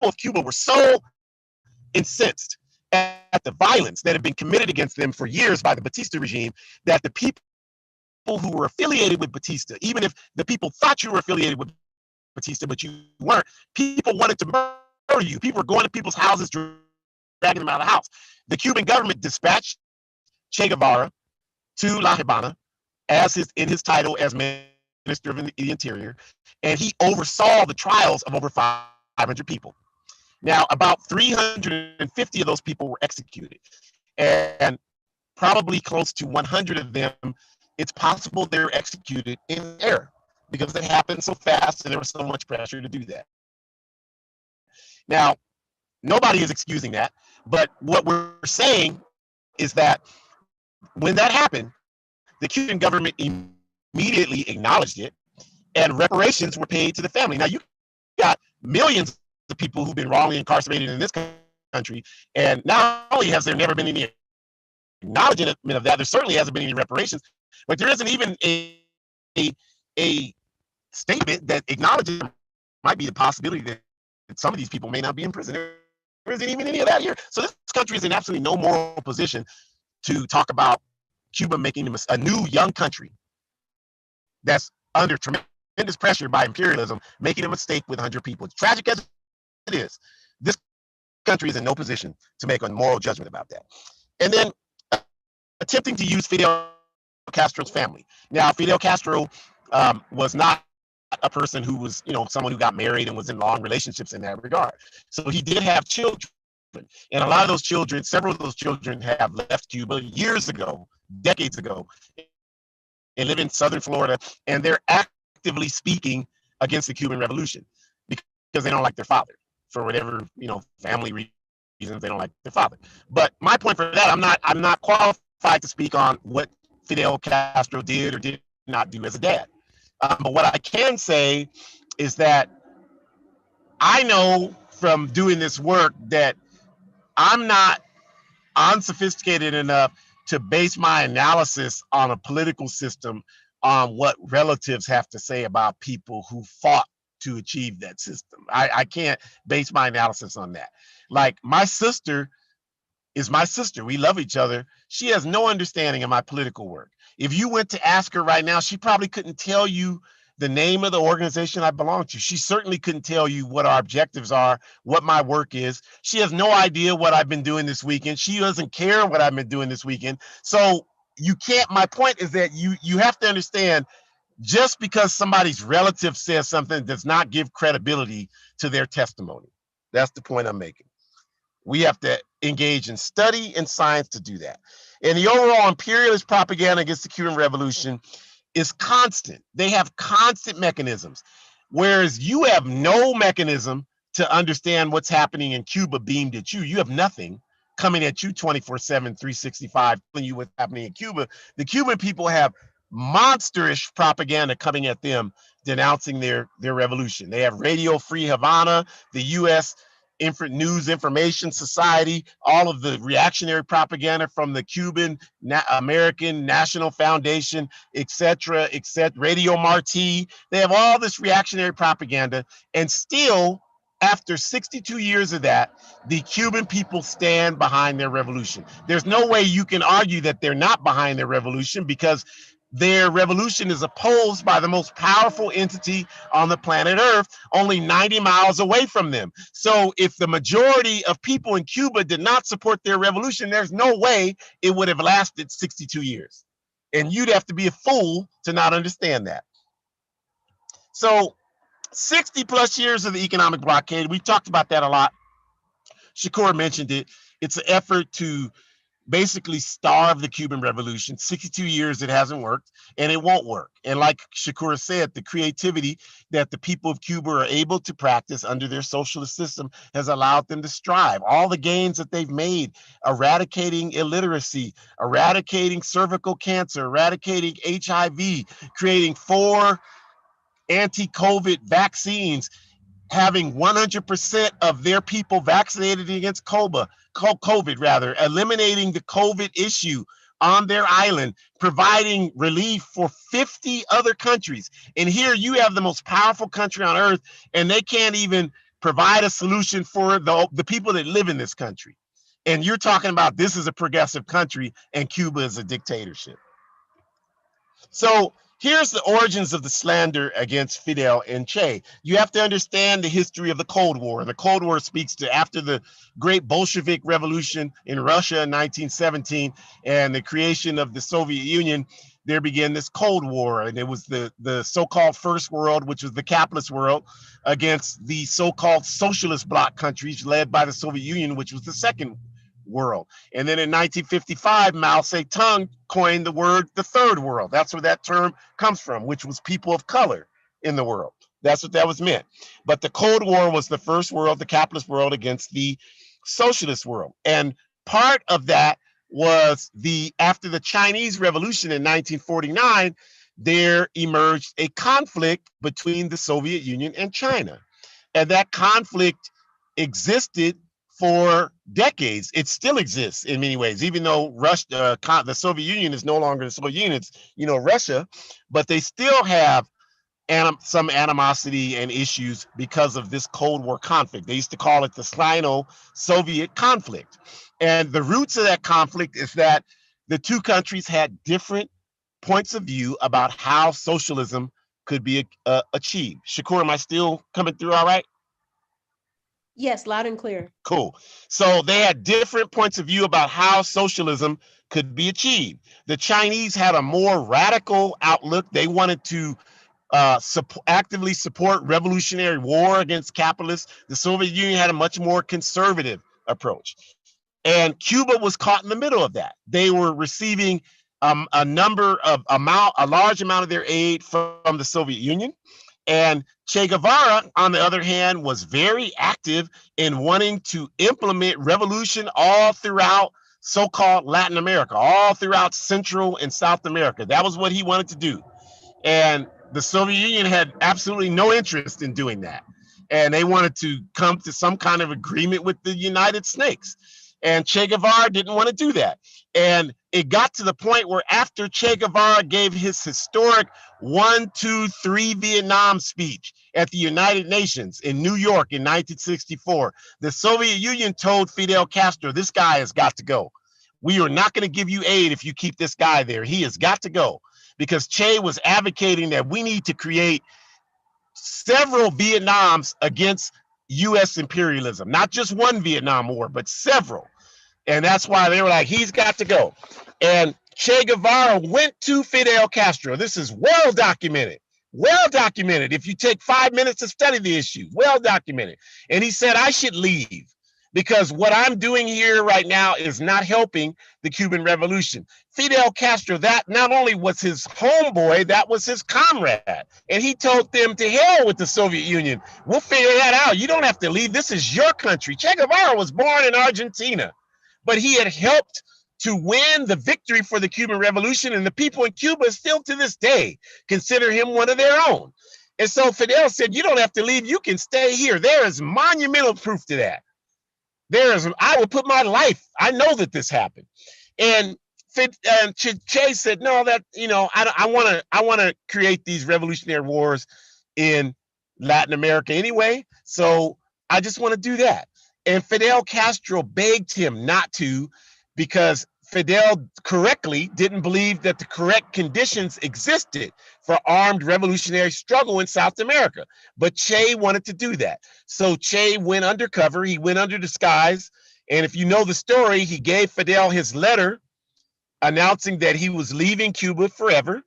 of Cuba were so incensed at the violence that had been committed against them for years by the Batista regime that the people who were affiliated with Batista, even if the people thought you were affiliated with Batista, but you weren't, people wanted to murder you. People were going to people's houses, dragging them out of the house. The Cuban government dispatched Che Guevara to La Habana in his title as Minister of the Interior, and he oversaw the trials of over 500 people. Now, about 350 of those people were executed, and probably close to 100 of them, it's possible they're executed in error because it happened so fast and there was so much pressure to do that. Now, nobody is excusing that, but what we're saying is that when that happened, the Cuban government immediately acknowledged it, and reparations were paid to the family. Now, you got millions of people who've been wrongly incarcerated in this country, and not only has there never been any acknowledgement of that, there certainly hasn't been any reparations, but there isn't even a statement that acknowledges there might be the possibility that some of these people may not be in prison. There isn't even any of that here. So this country is in absolutely no moral position to talk about Cuba making a new young country that's under tremendous pressure by imperialism, making a mistake with 100 people. It's tragic as it is. This country is in no position to make a moral judgment about that. And then attempting to use Fidel Castro's family. Now, Fidel Castro was not a person who was, someone who got married and was in long relationships in that regard. So he did have children. And a lot of those children, several of those children have left Cuba years ago, decades ago, and live in southern Florida, and they're actively speaking against the Cuban Revolution because they don't like their father for whatever, family reasons. They don't like their father. But my point for that, I'm not qualified to speak on what Fidel Castro did or did not do as a dad. But what I can say is that I know from doing this work that I'm not unsophisticated enough to base my analysis on a political system on what relatives have to say about people who fought to achieve that system. I can't base my analysis on that. Like, my sister is my sister. We love each other. She has no understanding of my political work. If you went to ask her right now, she probably couldn't tell you the name of the organization I belong to. She certainly couldn't tell you what our objectives are, what my work is. She has no idea what I've been doing this weekend. She doesn't care what I've been doing this weekend. So you can't, my point is that you have to understand, just because somebody's relative says something does not give credibility to their testimony. That's the point I'm making. We have to engage in study and science to do that. And the overall imperialist propaganda against the Cuban Revolution is constant. They have constant mechanisms, whereas you have no mechanism to understand what's happening in Cuba beamed at you. You have nothing coming at you 24/7, 365, telling you what's happening in Cuba. The Cuban people have monsterish propaganda coming at them, denouncing their revolution. They have Radio Free Havana, the U.S. News Information Society, all of the reactionary propaganda from the Cuban American National Foundation, etc., Radio Marti. They have all this reactionary propaganda, and still, after 62 years of that, the Cuban people stand behind their revolution. There's no way you can argue that they're not behind their revolution, because their revolution is opposed by the most powerful entity on the planet Earth, only 90 miles away from them. So if the majority of people in Cuba did not support their revolution, there's no way it would have lasted 62 years. And you'd have to be a fool to not understand that. So 60 plus years of the economic blockade, we talked about that a lot. Shakur mentioned it. It's an effort to basically starve the Cuban Revolution. 62 years it hasn't worked, and it won't work. And like Shakur said, the creativity that the people of Cuba are able to practice under their socialist system has allowed them to strive. All the gains that they've made, eradicating illiteracy, eradicating cervical cancer, eradicating HIV, creating 4 anti-COVID vaccines, having 100% of their people vaccinated against COVID, eliminating the COVID issue on their island, providing relief for 50 other countries. And here you have the most powerful country on earth, and they can't even provide a solution for the people that live in this country. And you're talking about this is a progressive country and Cuba is a dictatorship. So here's the origins of the slander against Fidel and Che. You have to understand the history of the Cold War. The Cold War speaks to after the great Bolshevik Revolution in Russia in 1917 and the creation of the Soviet Union. there began this Cold War, and it was the so-called First World, which was the capitalist world, against the so-called socialist bloc countries led by the Soviet Union, which was the Second World. And then in 1955, Mao Zedong coined the word the Third World. That's where that term comes from, which was people of color in the world. That's what that was meant. But the Cold War was the first world, the capitalist world, against the socialist world. And part of that was after the Chinese Revolution in 1949, there emerged a conflict between the Soviet Union and China. And that conflict existed for decades. It still exists in many ways, even though Russia, the Soviet Union is no longer the Soviet Union, it's, Russia, but they still have some animosity and issues because of this Cold War conflict. They used to call it the Slino-Soviet conflict. And the roots of that conflict is that the two countries had different points of view about how socialism could be achieved. Shakur, am I still coming through all right? Yes, loud and clear. Cool. So they had different points of view about how socialism could be achieved. The Chinese had a more radical outlook. They wanted to actively support revolutionary war against capitalists. The Soviet Union had a much more conservative approach. And Cuba was caught in the middle of that. They were receiving a large amount of their aid from the Soviet Union. And Che Guevara, on the other hand, was very active in wanting to implement revolution all throughout so-called Latin America, all throughout Central and South America. That was what he wanted to do. And the Soviet Union had absolutely no interest in doing that. And they wanted to come to some kind of agreement with the United Snakes. And Che Guevara didn't want to do that. And it got to the point where after Che Guevara gave his historic 1, 2, 3 Vietnam speech at the United Nations in New York in 1964, the Soviet Union told Fidel Castro, this guy has got to go. We are not going to give you aid if you keep this guy there. He has got to go. Because Che was advocating that we need to create several Vietnams against U.S. imperialism, not just one Vietnam War, but several. And that's why they were like, he's got to go. And Che Guevara went to Fidel Castro. This is well documented. Well documented. If you take 5 minutes to study the issue, well documented. And he said, I should leave because what I'm doing here right now is not helping the Cuban Revolution. Fidel Castro, that not only was his homeboy, that was his comrade. And he told them to hell with the Soviet Union. We'll figure that out. You don't have to leave. This is your country. Che Guevara was born in Argentina, but he had helped to win the victory for the Cuban Revolution. And the people in Cuba still to this day consider him one of their own. And so Fidel said, you don't have to leave. You can stay here. There is monumental proof to that. I will put my life. I know that this happened. And Che said, no, I want to create these revolutionary wars in Latin America anyway. So I just want to do that. And Fidel Castro begged him not to, because Fidel correctly didn't believe that the correct conditions existed for armed revolutionary struggle in South America. But Che wanted to do that. So Che went undercover, he went under disguise. And if you know the story, he gave Fidel his letter announcing that he was leaving Cuba forever.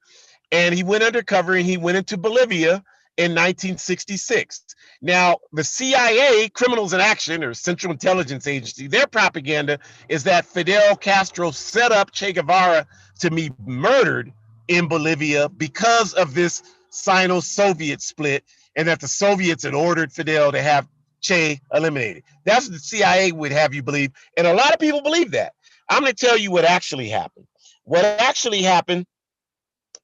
And he went undercover and he went into Bolivia in 1966. Now, the CIA, Criminals in Action, or Central Intelligence Agency, their propaganda is that Fidel Castro set up Che Guevara to be murdered in Bolivia because of this Sino-Soviet split, and that the Soviets had ordered Fidel to have Che eliminated. That's what the CIA would have you believe, and a lot of people believe that. I'm going to tell you what actually happened. What actually happened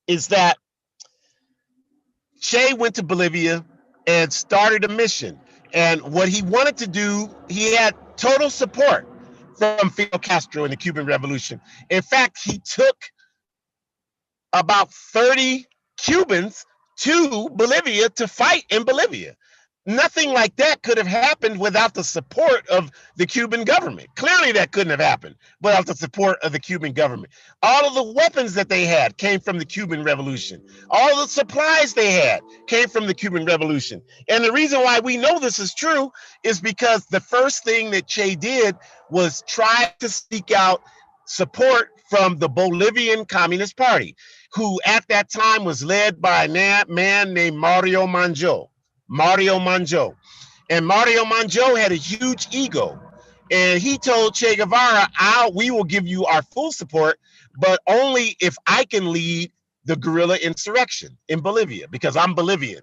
is that Che went to Bolivia and started a mission. And what he wanted to do, he had total support from Fidel Castro in the Cuban Revolution. In fact, he took about 30 Cubans to Bolivia to fight in Bolivia. Nothing like that could have happened without the support of the Cuban government. Clearly that couldn't have happened without the support of the Cuban government. All of the weapons that they had came from the Cuban Revolution. All the supplies they had came from the Cuban Revolution. And the reason why we know this is true is because the first thing that Che did was try to seek out support from the Bolivian Communist Party, who at that time was led by a man named Mario Monjo. Mario Monjo. And Mario Monjo had a huge ego. And he told Che Guevara, we will give you our full support, but only if I can lead the guerrilla insurrection in Bolivia, because I'm Bolivian.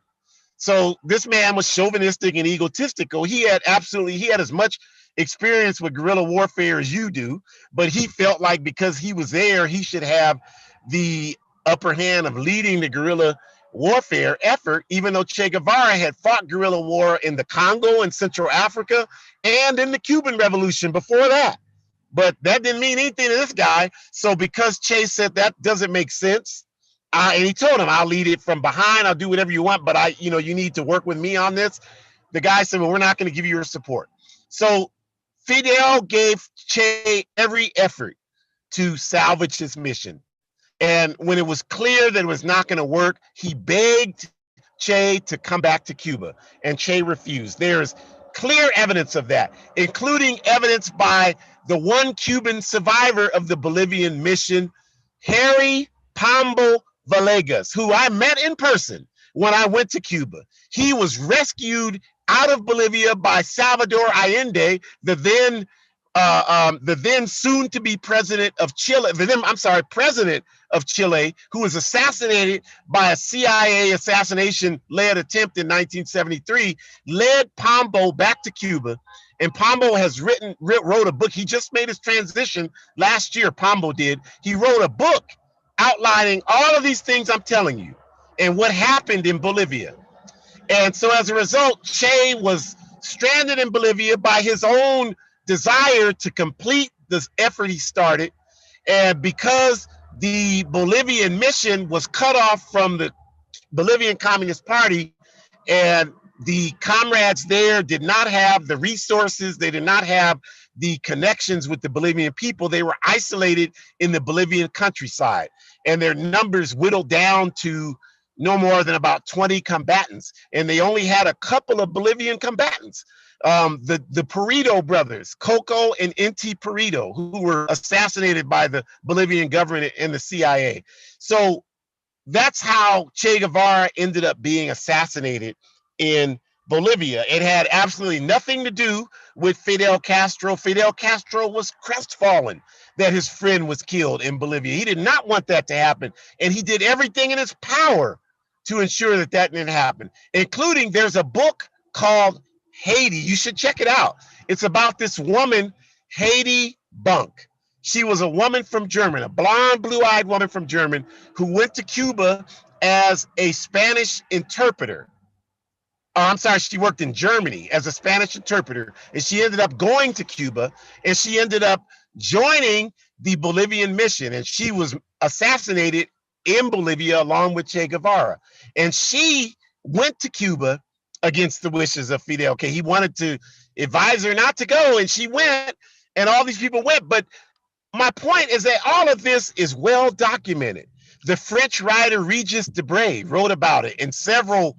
So this man was chauvinistic and egotistical. He had as much experience with guerrilla warfare as you do, but he felt like because he was there, he should have the upper hand of leading the guerrilla warfare effort, even though Che Guevara had fought guerrilla war in the Congo and Central Africa and in the Cuban Revolution before that. But that didn't mean anything to this guy. So because Che said that doesn't make sense, and he told him, I'll lead it from behind, I'll do whatever you want, but you need to work with me on this. The guy said, well, we're not going to give you your support. So Fidel gave Che every effort to salvage his mission. And when it was clear that it was not going to work, he begged Che to come back to Cuba, and Che refused. There's clear evidence of that, including evidence by the one Cuban survivor of the Bolivian mission, Harry Pombo Villegas, who I met in person when I went to Cuba. He was rescued out of Bolivia by Salvador Allende, the then soon-to-be president of Chile, president of Chile, who was assassinated by a CIA assassination-led attempt in 1973, led Pombo back to Cuba. And Pombo has wrote a book. He just made his transition last year, Pombo did. He wrote a book outlining all of these things I'm telling you and what happened in Bolivia. And so as a result, Che was stranded in Bolivia by his own desire to complete this effort he started. And because the Bolivian mission was cut off from the Bolivian Communist Party, and the comrades there did not have the resources, they did not have the connections with the Bolivian people, they were isolated in the Bolivian countryside, and their numbers whittled down to no more than about 20 combatants, and they only had a couple of Bolivian combatants. The Perito brothers, Coco and Inti Perito, who were assassinated by the Bolivian government and the CIA. So that's how Che Guevara ended up being assassinated in Bolivia. It had absolutely nothing to do with Fidel Castro. Fidel Castro was crestfallen that his friend was killed in Bolivia. He did not want that to happen, and he did everything in his power to ensure that that didn't happen, including there's a book called Haiti. You should check it out. It's about this woman, Haiti Bunk. She was a woman from Germany, a blonde, blue-eyed woman from Germany who went to Cuba as a Spanish interpreter. She worked in Germany as a Spanish interpreter, and she ended up going to Cuba, and she ended up joining the Bolivian mission, and she was assassinated in Bolivia along with Che Guevara. And she went to Cuba against the wishes of Fidel. Okay, he wanted to advise her not to go, and she went, and all these people went. But my point is that all of this is well documented. The French writer Regis Debray wrote about it in several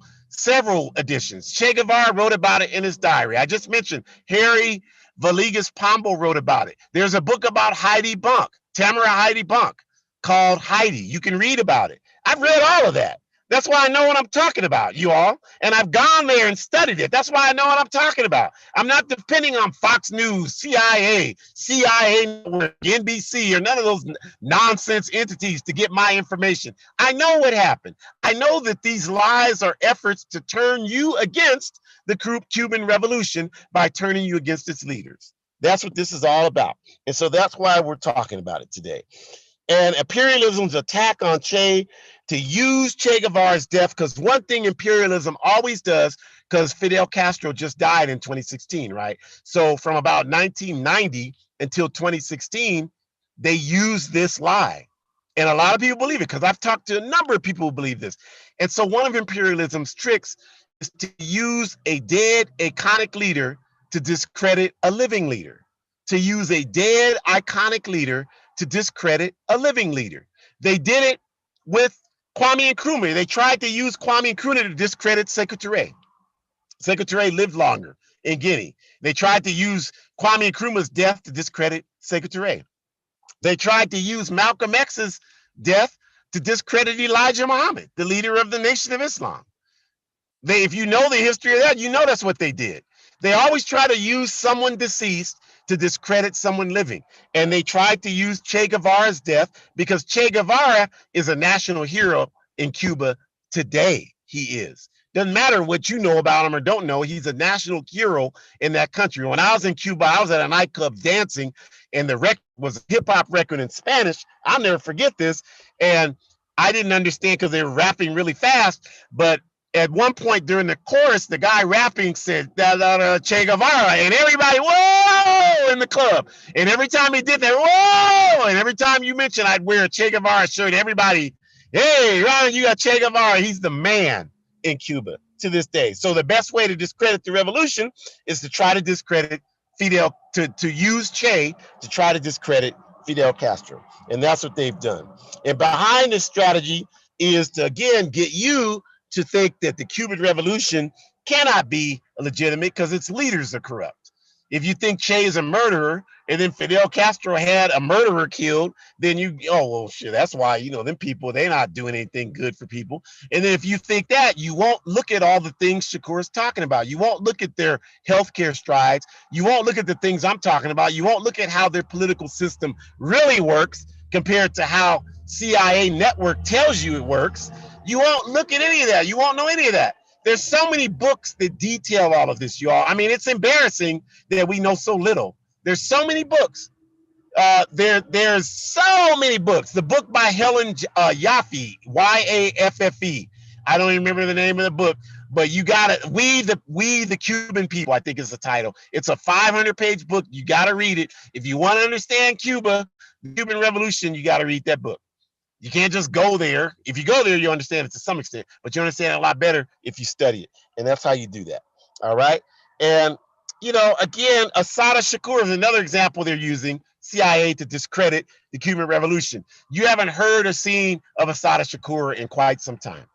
editions. Che Guevara wrote about it in his diary. I just mentioned Harry Villegas Pombo wrote about it. There's a book about Heidi Bunk, Tamara Heidi Bunk, called Heidi. You can read about it. I've read all of that. That's why I know what I'm talking about, you all. And I've gone there and studied it. That's why I know what I'm talking about. I'm not depending on Fox News, CIA, NBC, or none of those nonsense entities to get my information. I know what happened. I know that these lies are efforts to turn you against the Cuban Revolution by turning you against its leaders. That's what this is all about. And so that's why we're talking about it today. And imperialism's attack on Che to use Che Guevara's death, because one thing imperialism always does, because Fidel Castro just died in 2016, right? So from about 1990 until 2016, they used this lie. And a lot of people believe it, because I've talked to a number of people who believe this. And so one of imperialism's tricks is to use a dead iconic leader to discredit a living leader, to use a dead iconic leader to discredit a living leader. They did it with Kwame Nkrumah. They tried to use Kwame Nkrumah to discredit Sekou Touré. Sekou Touré lived longer in Guinea. They tried to use Kwame Nkrumah's death to discredit Sekou Touré. They tried to use Malcolm X's death to discredit Elijah Muhammad, the leader of the Nation of Islam. If you know the history of that, you know that's what they did. They always try to use someone deceased to discredit someone living. And they tried to use Che Guevara's death because Che Guevara is a national hero in Cuba today. He is. Doesn't matter what you know about him or don't know, he's a national hero in that country. When I was in Cuba, I was at a nightclub dancing, and the record was a hip-hop record in Spanish. I'll never forget this. And I didn't understand because they were rapping really fast, but at one point during the chorus, the guy rapping said, Che Guevara, and everybody, whoa, in the club. And every time he did that, whoa, and every time you mentioned I'd wear a Che Guevara shirt, everybody, hey, Ron, you got Che Guevara. He's the man in Cuba to this day. So the best way to discredit the revolution is to try to discredit Fidel, to use Che to try to discredit Fidel Castro. And that's what they've done. And behind this strategy is to, again, get you to think that the Cuban Revolution cannot be legitimate because its leaders are corrupt. If you think Che is a murderer and then Fidel Castro had a murderer killed, then you, oh, well, shit, that's why, you know, them people, they're not doing anything good for people. And then if you think that, you won't look at all the things Shakur is talking about. You won't look at their healthcare strides. You won't look at the things I'm talking about. You won't look at how their political system really works compared to how CIA network tells you it works. You won't look at any of that. You won't know any of that. There's so many books that detail all of this, y'all. I mean, it's embarrassing that we know so little. There's so many books. There's so many books. The book by Helen Yaffe, Y-A-F-F-E. I don't even remember the name of the book, but you got it. We the Cuban People, I think is the title. It's a 500-page book. You got to read it. If you want to understand Cuba, the Cuban Revolution, you got to read that book. You can't just go there. If you go there, you understand it to some extent, but you understand it a lot better if you study it. And that's how you do that. All right. And, you know, again, Assata Shakur is another example they're using CIA to discredit the Cuban Revolution. You haven't heard or seen of Assata Shakur in quite some time.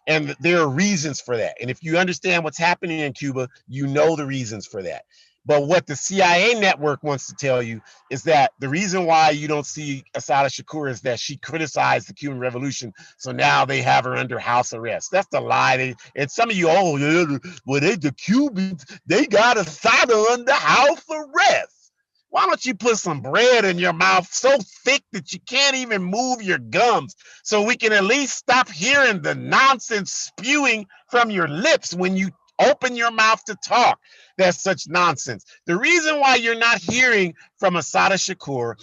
And there are reasons for that. And if you understand what's happening in Cuba, you know the reasons for that. But what the CIA network wants to tell you is that the reason why you don't see Assata Shakur is that she criticized the Cuban Revolution, so now they have her under house arrest. That's the lie. And some of you, oh, yeah, well, the Cubans, they got Assata under house arrest. Why don't you put some bread in your mouth so thick that you can't even move your gums so we can at least stop hearing the nonsense spewing from your lips when you open your mouth to talk? That's such nonsense. The reason why you're not hearing from Assata Shakur,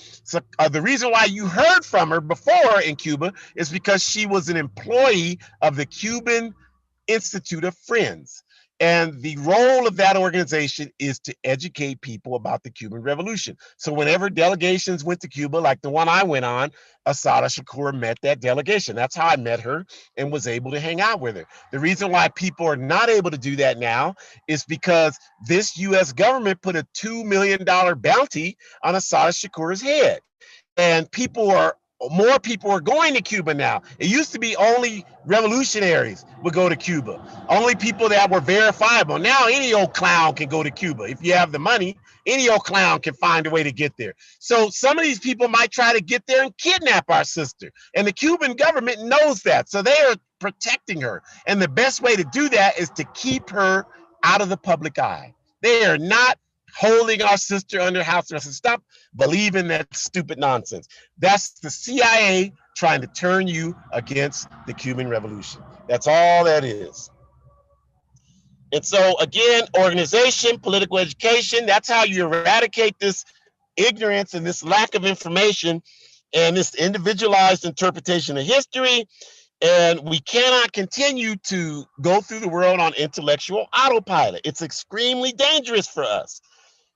the reason why you heard from her before in Cuba is because she was an employee of the Cuban Institute of Friends. And the role of that organization is to educate people about the Cuban Revolution. So whenever delegations went to Cuba, like the one I went on, Assata Shakur met that delegation. That's how I met her and was able to hang out with her. The reason why people are not able to do that now is because this U.S. government put a $2 million bounty on Assata Shakur's head. And more people are going to Cuba now. It used to be only revolutionaries would go to Cuba. Only people that were verifiable. Now any old clown can go to Cuba. If you have the money, any old clown can find a way to get there. So some of these people might try to get there and kidnap our sister. And the Cuban government knows that. So they are protecting her. And the best way to do that is to keep her out of the public eye. They are not holding our sister under house arrest. Stop believing that stupid nonsense. That's the CIA trying to turn you against the Cuban Revolution. That's all that is. And so again, organization, political education, that's how you eradicate this ignorance and this lack of information and this individualized interpretation of history. And we cannot continue to go through the world on intellectual autopilot. It's extremely dangerous for us.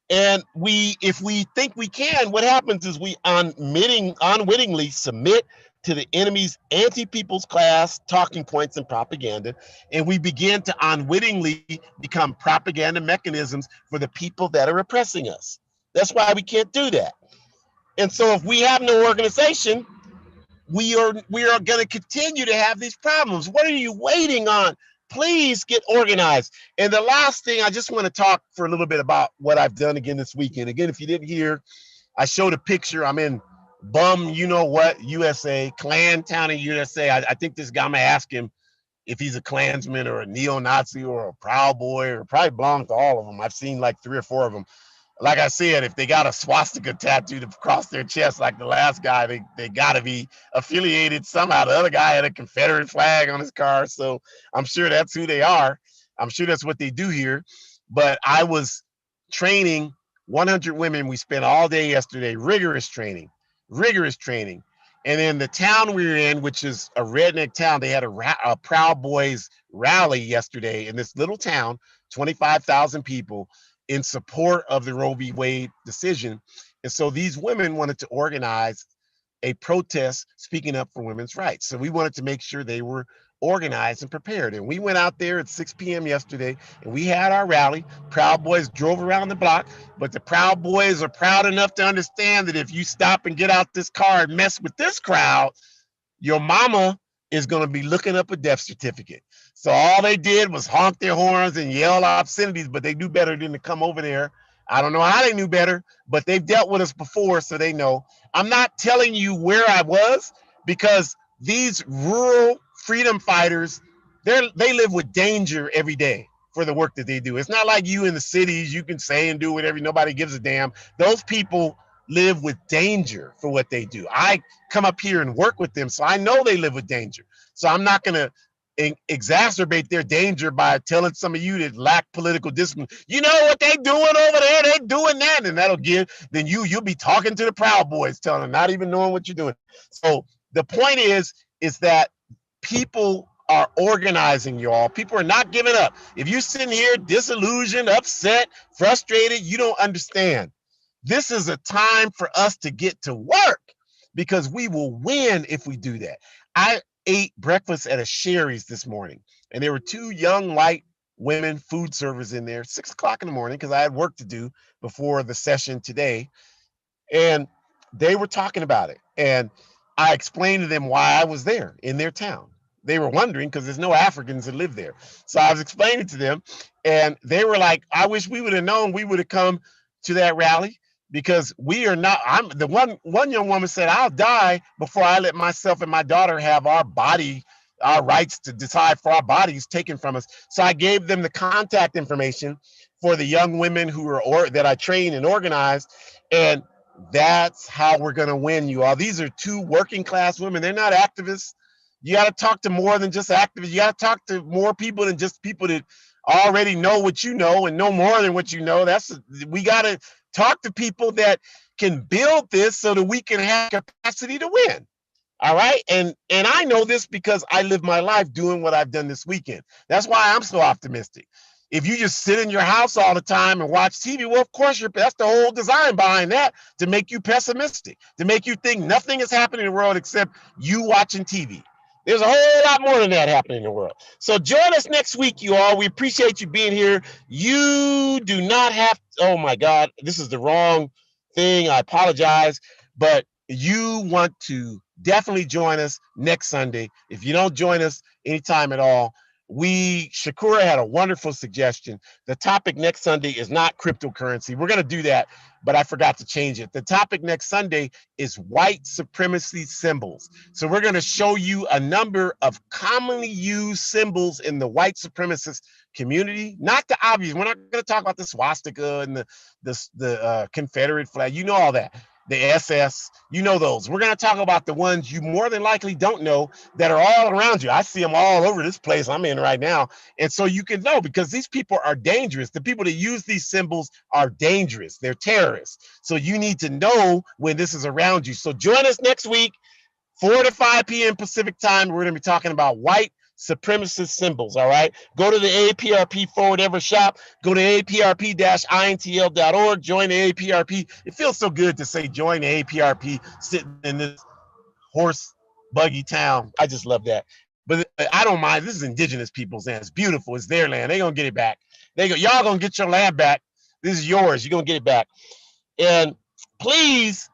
And if we think we can, what happens is we unwittingly submit to the enemy's anti-people's class talking points and propaganda, and we begin to unwittingly become propaganda mechanisms for the people that are oppressing us. That's why we can't do that. And so if we have no organization, we are going to continue to have these problems. What are you waiting on? Please get organized. And the last thing, I just want to talk for a little bit about what I've done again this weekend. Again, if you didn't hear, I showed a picture. I'm in bum, you know what, USA, Klan County, USA. I think this guy, I'm gonna ask him if he's a Klansman or a neo-Nazi or a Proud Boy, or probably belong to all of them. I've seen like 3 or 4 of them. Like I said, if they got a swastika tattooed across their chest like the last guy, they got to be affiliated somehow. The other guy had a Confederate flag on his car, so I'm sure that's who they are. I'm sure that's what they do here. But I was training 100 women. We spent all day yesterday, rigorous training. And then the town we were in, which is a redneck town, they had a Proud Boys rally yesterday in this little town, 25,000 people, in support of the Roe v. Wade decision. And so these women wanted to organize a protest speaking up for women's rights. So we wanted to make sure they were organized and prepared. And we went out there at 6 p.m. yesterday and we had our rally. Proud Boys drove around the block, but the Proud Boys are proud enough to understand that if you stop and get out this car and mess with this crowd, your mama is going to be looking up a death certificate. So all they did was honk their horns and yell obscenities, but they knew better than to come over there. I don't know how they knew better, but they've dealt with us before, so they know. I'm not telling you where I was because these rural freedom fighters, they live with danger every day for the work that they do. It's not like you in the cities, you can say and do whatever, nobody gives a damn. Those people live with danger for what they do. I come up here and work with them, so I know they live with danger. So I'm not going to exacerbate their danger by telling some of you that lack political discipline, you know what they doing over there, they doing that, and that'll give, then you'll be talking to the Proud Boys, telling them, not even knowing what you're doing. So the point is that people are organizing, y'all. People are not giving up. If you're sitting here disillusioned, upset, frustrated, you don't understand. This is a time for us to get to work because we will win if we do that. I ate breakfast at a Sherry's this morning, and there were 2 young white women food servers in there, 6 o'clock in the morning, because I had work to do before the session today. And they were talking about it. And I explained to them why I was there in their town. They were wondering because there's no Africans that live there. So I was explaining to them, and they were like, I wish we would have known, we would have come to that rally, because we are not, I'm the one young woman said, I'll die before I let myself and my daughter have our rights to decide for our bodies taken from us. So I gave them the contact information for the young women who are that I train and organize. And that's how we're going to win, you all. These are 2 working class women. They're not activists. You got to talk to more than just activists. You got to talk to more people than just people that already know what you know and know more than what you know. We got to talk to people that can build this so that we can have capacity to win. All right. And I know this because I live my life doing what I've done this weekend. That's why I'm so optimistic. If you just sit in your house all the time and watch TV, well, of course, that's the whole design behind that, to make you pessimistic, to make you think nothing is happening in the world except you watching TV. There's a whole lot more than that happening in the world. So join us next week, you all. We appreciate you being here. You do not have, oh my God, this is the wrong thing. I apologize, but you want to definitely join us next Sunday. If you don't join us anytime at all, Shakura had a wonderful suggestion. The topic next Sunday is not cryptocurrency. We're going to do that, but I forgot to change it. The topic next Sunday is white supremacy symbols. So we're going to show you a number of commonly used symbols in the white supremacist community. Not the obvious. We're not going to talk about the swastika and the Confederate flag. You know all that. The SS, you know those. We're going to talk about the ones you more than likely don't know that are all around you. I see them all over this place I'm in right now. And so you can know, because these people are dangerous. The people that use these symbols are dangerous. They're terrorists. So you need to know when this is around you. So join us next week, 4 to 5 p.m. Pacific time. We're going to be talking about white supremacist symbols. All right. Go to the APRP forward ever shop. Go to aprp-intl.org. Join the APRP. It feels so good to say join the APRP sitting in this horse buggy town. I just love that. But I don't mind. This is indigenous people's land. It's beautiful. It's their land. They're going to get it back. Y'all going to get your land back. This is yours. You're going to get it back. And please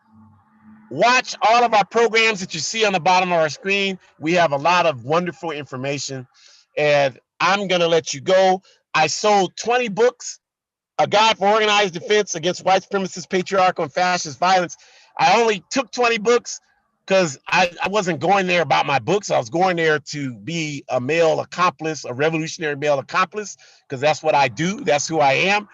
watch all of our programs that you see on the bottom of our screen. We have a lot of wonderful information. And I'm going to let you go. I sold 20 books, A Guide for Organized Defense Against White Supremacist, Patriarchal, and Fascist Violence. I only took 20 books because I wasn't going there about my books. I was going there to be a male accomplice, a revolutionary male accomplice, because that's what I do. That's who I am.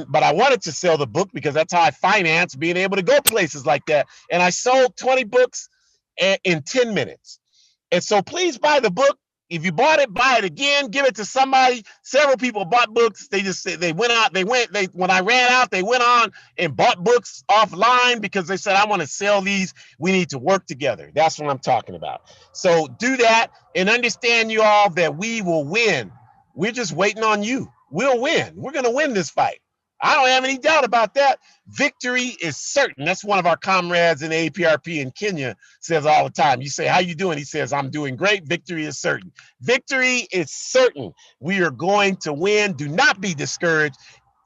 But I wanted to sell the book because that's how I finance being able to go places like that. And I sold 20 books in 10 minutes. And so please buy the book. If you bought it, buy it again, give it to somebody. Several people bought books. They just said when I ran out, they went on and bought books offline because they said, I want to sell these. We need to work together. That's what I'm talking about. So do that and understand, you all, that we will win. We're just waiting on you. We'll win. We're going to win this fight. I don't have any doubt about that. Victory is certain. That's one of our comrades in the APRP in Kenya says all the time. You say, how you doing? He says, I'm doing great. Victory is certain. Victory is certain. We are going to win. Do not be discouraged.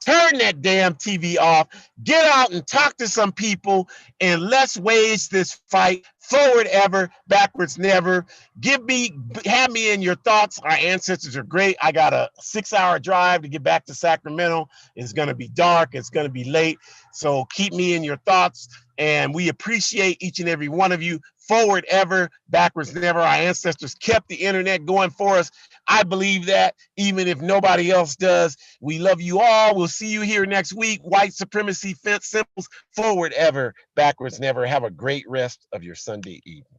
Turn that damn TV off. Get out and talk to some people, and let's wage this fight forward ever, backwards never. Have me in your thoughts. Our ancestors are great. I got a 6-hour drive to get back to Sacramento. It's going to be dark. It's going to be late. So keep me in your thoughts. And we appreciate each and every one of you. Forward ever, backwards never. Our ancestors kept the internet going for us. I believe that, even if nobody else does. We love you all. We'll see you here next week. White supremacy symbols. Forward ever, backwards never. Have a great rest of your Sunday evening.